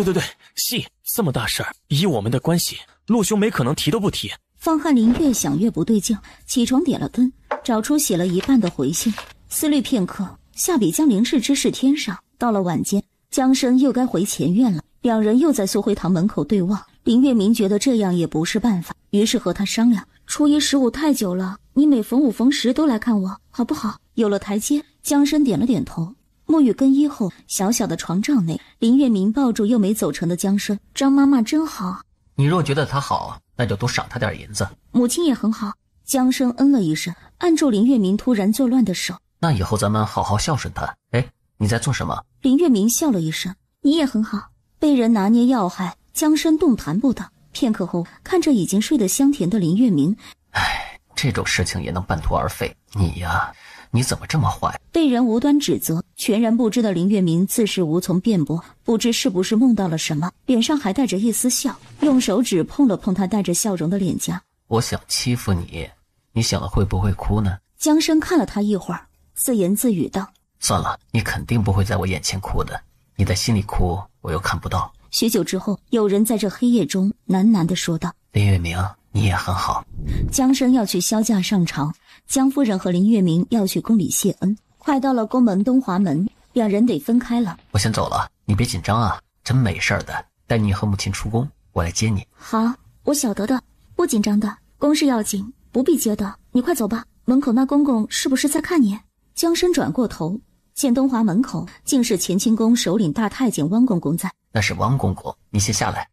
对，信这么大事儿，以我们的关系，陆兄没可能提都不提。方翰林越想越不对劲，起床点了灯，找出写了一半的回信，思虑片刻，下笔将林氏之事添上。到了晚间，江生又该回前院了，两人又在苏辉堂门口对望。林月明觉得这样也不是办法，于是和他商量：初一15太久了，你每逢5逢10都来看我，好不好？有了台阶，江生点了点头。沐浴更衣后，小小的床帐内，林月明抱住又没走成的江生：张妈妈真好。你若觉得她好，那就多赏她点银子。母亲也很好。江生嗯了一声，按住林月明突然作乱的手：那以后咱们好好孝顺她。哎，你在做什么？林月明笑了一声：你也很好。被人拿捏要害，江生动弹不得。片刻后，看着已经睡得香甜的林月明：哎，这种事情也能半途而废。你呀，你怎么这么坏？被人无端指责，全然不知的林月明自是无从辩驳，不知是不是梦到了什么，脸上还带着一丝笑，用手指碰了碰他带着笑容的脸颊。我想欺负你，你想了会不会哭呢？江生看了他一会儿，自言自语道：算了，你肯定不会在我眼前哭的，你在心里哭我又看不到。许久之后，有人在这黑夜中喃喃地说道：林月明，你也很好。江生要去萧驾上朝，江夫人和林月明要去宫里谢恩。快到了宫门东华门，两人得分开了。我先走了，你别紧张啊，真没事的。带你和母亲出宫，我来接你。好，我晓得的，不紧张的，公事要紧，不必接的。你快走吧，门口那公公是不是在看你？江生转过头，见东华门口竟是乾清宫首领大太监汪公公在。那是汪公公，你先下来。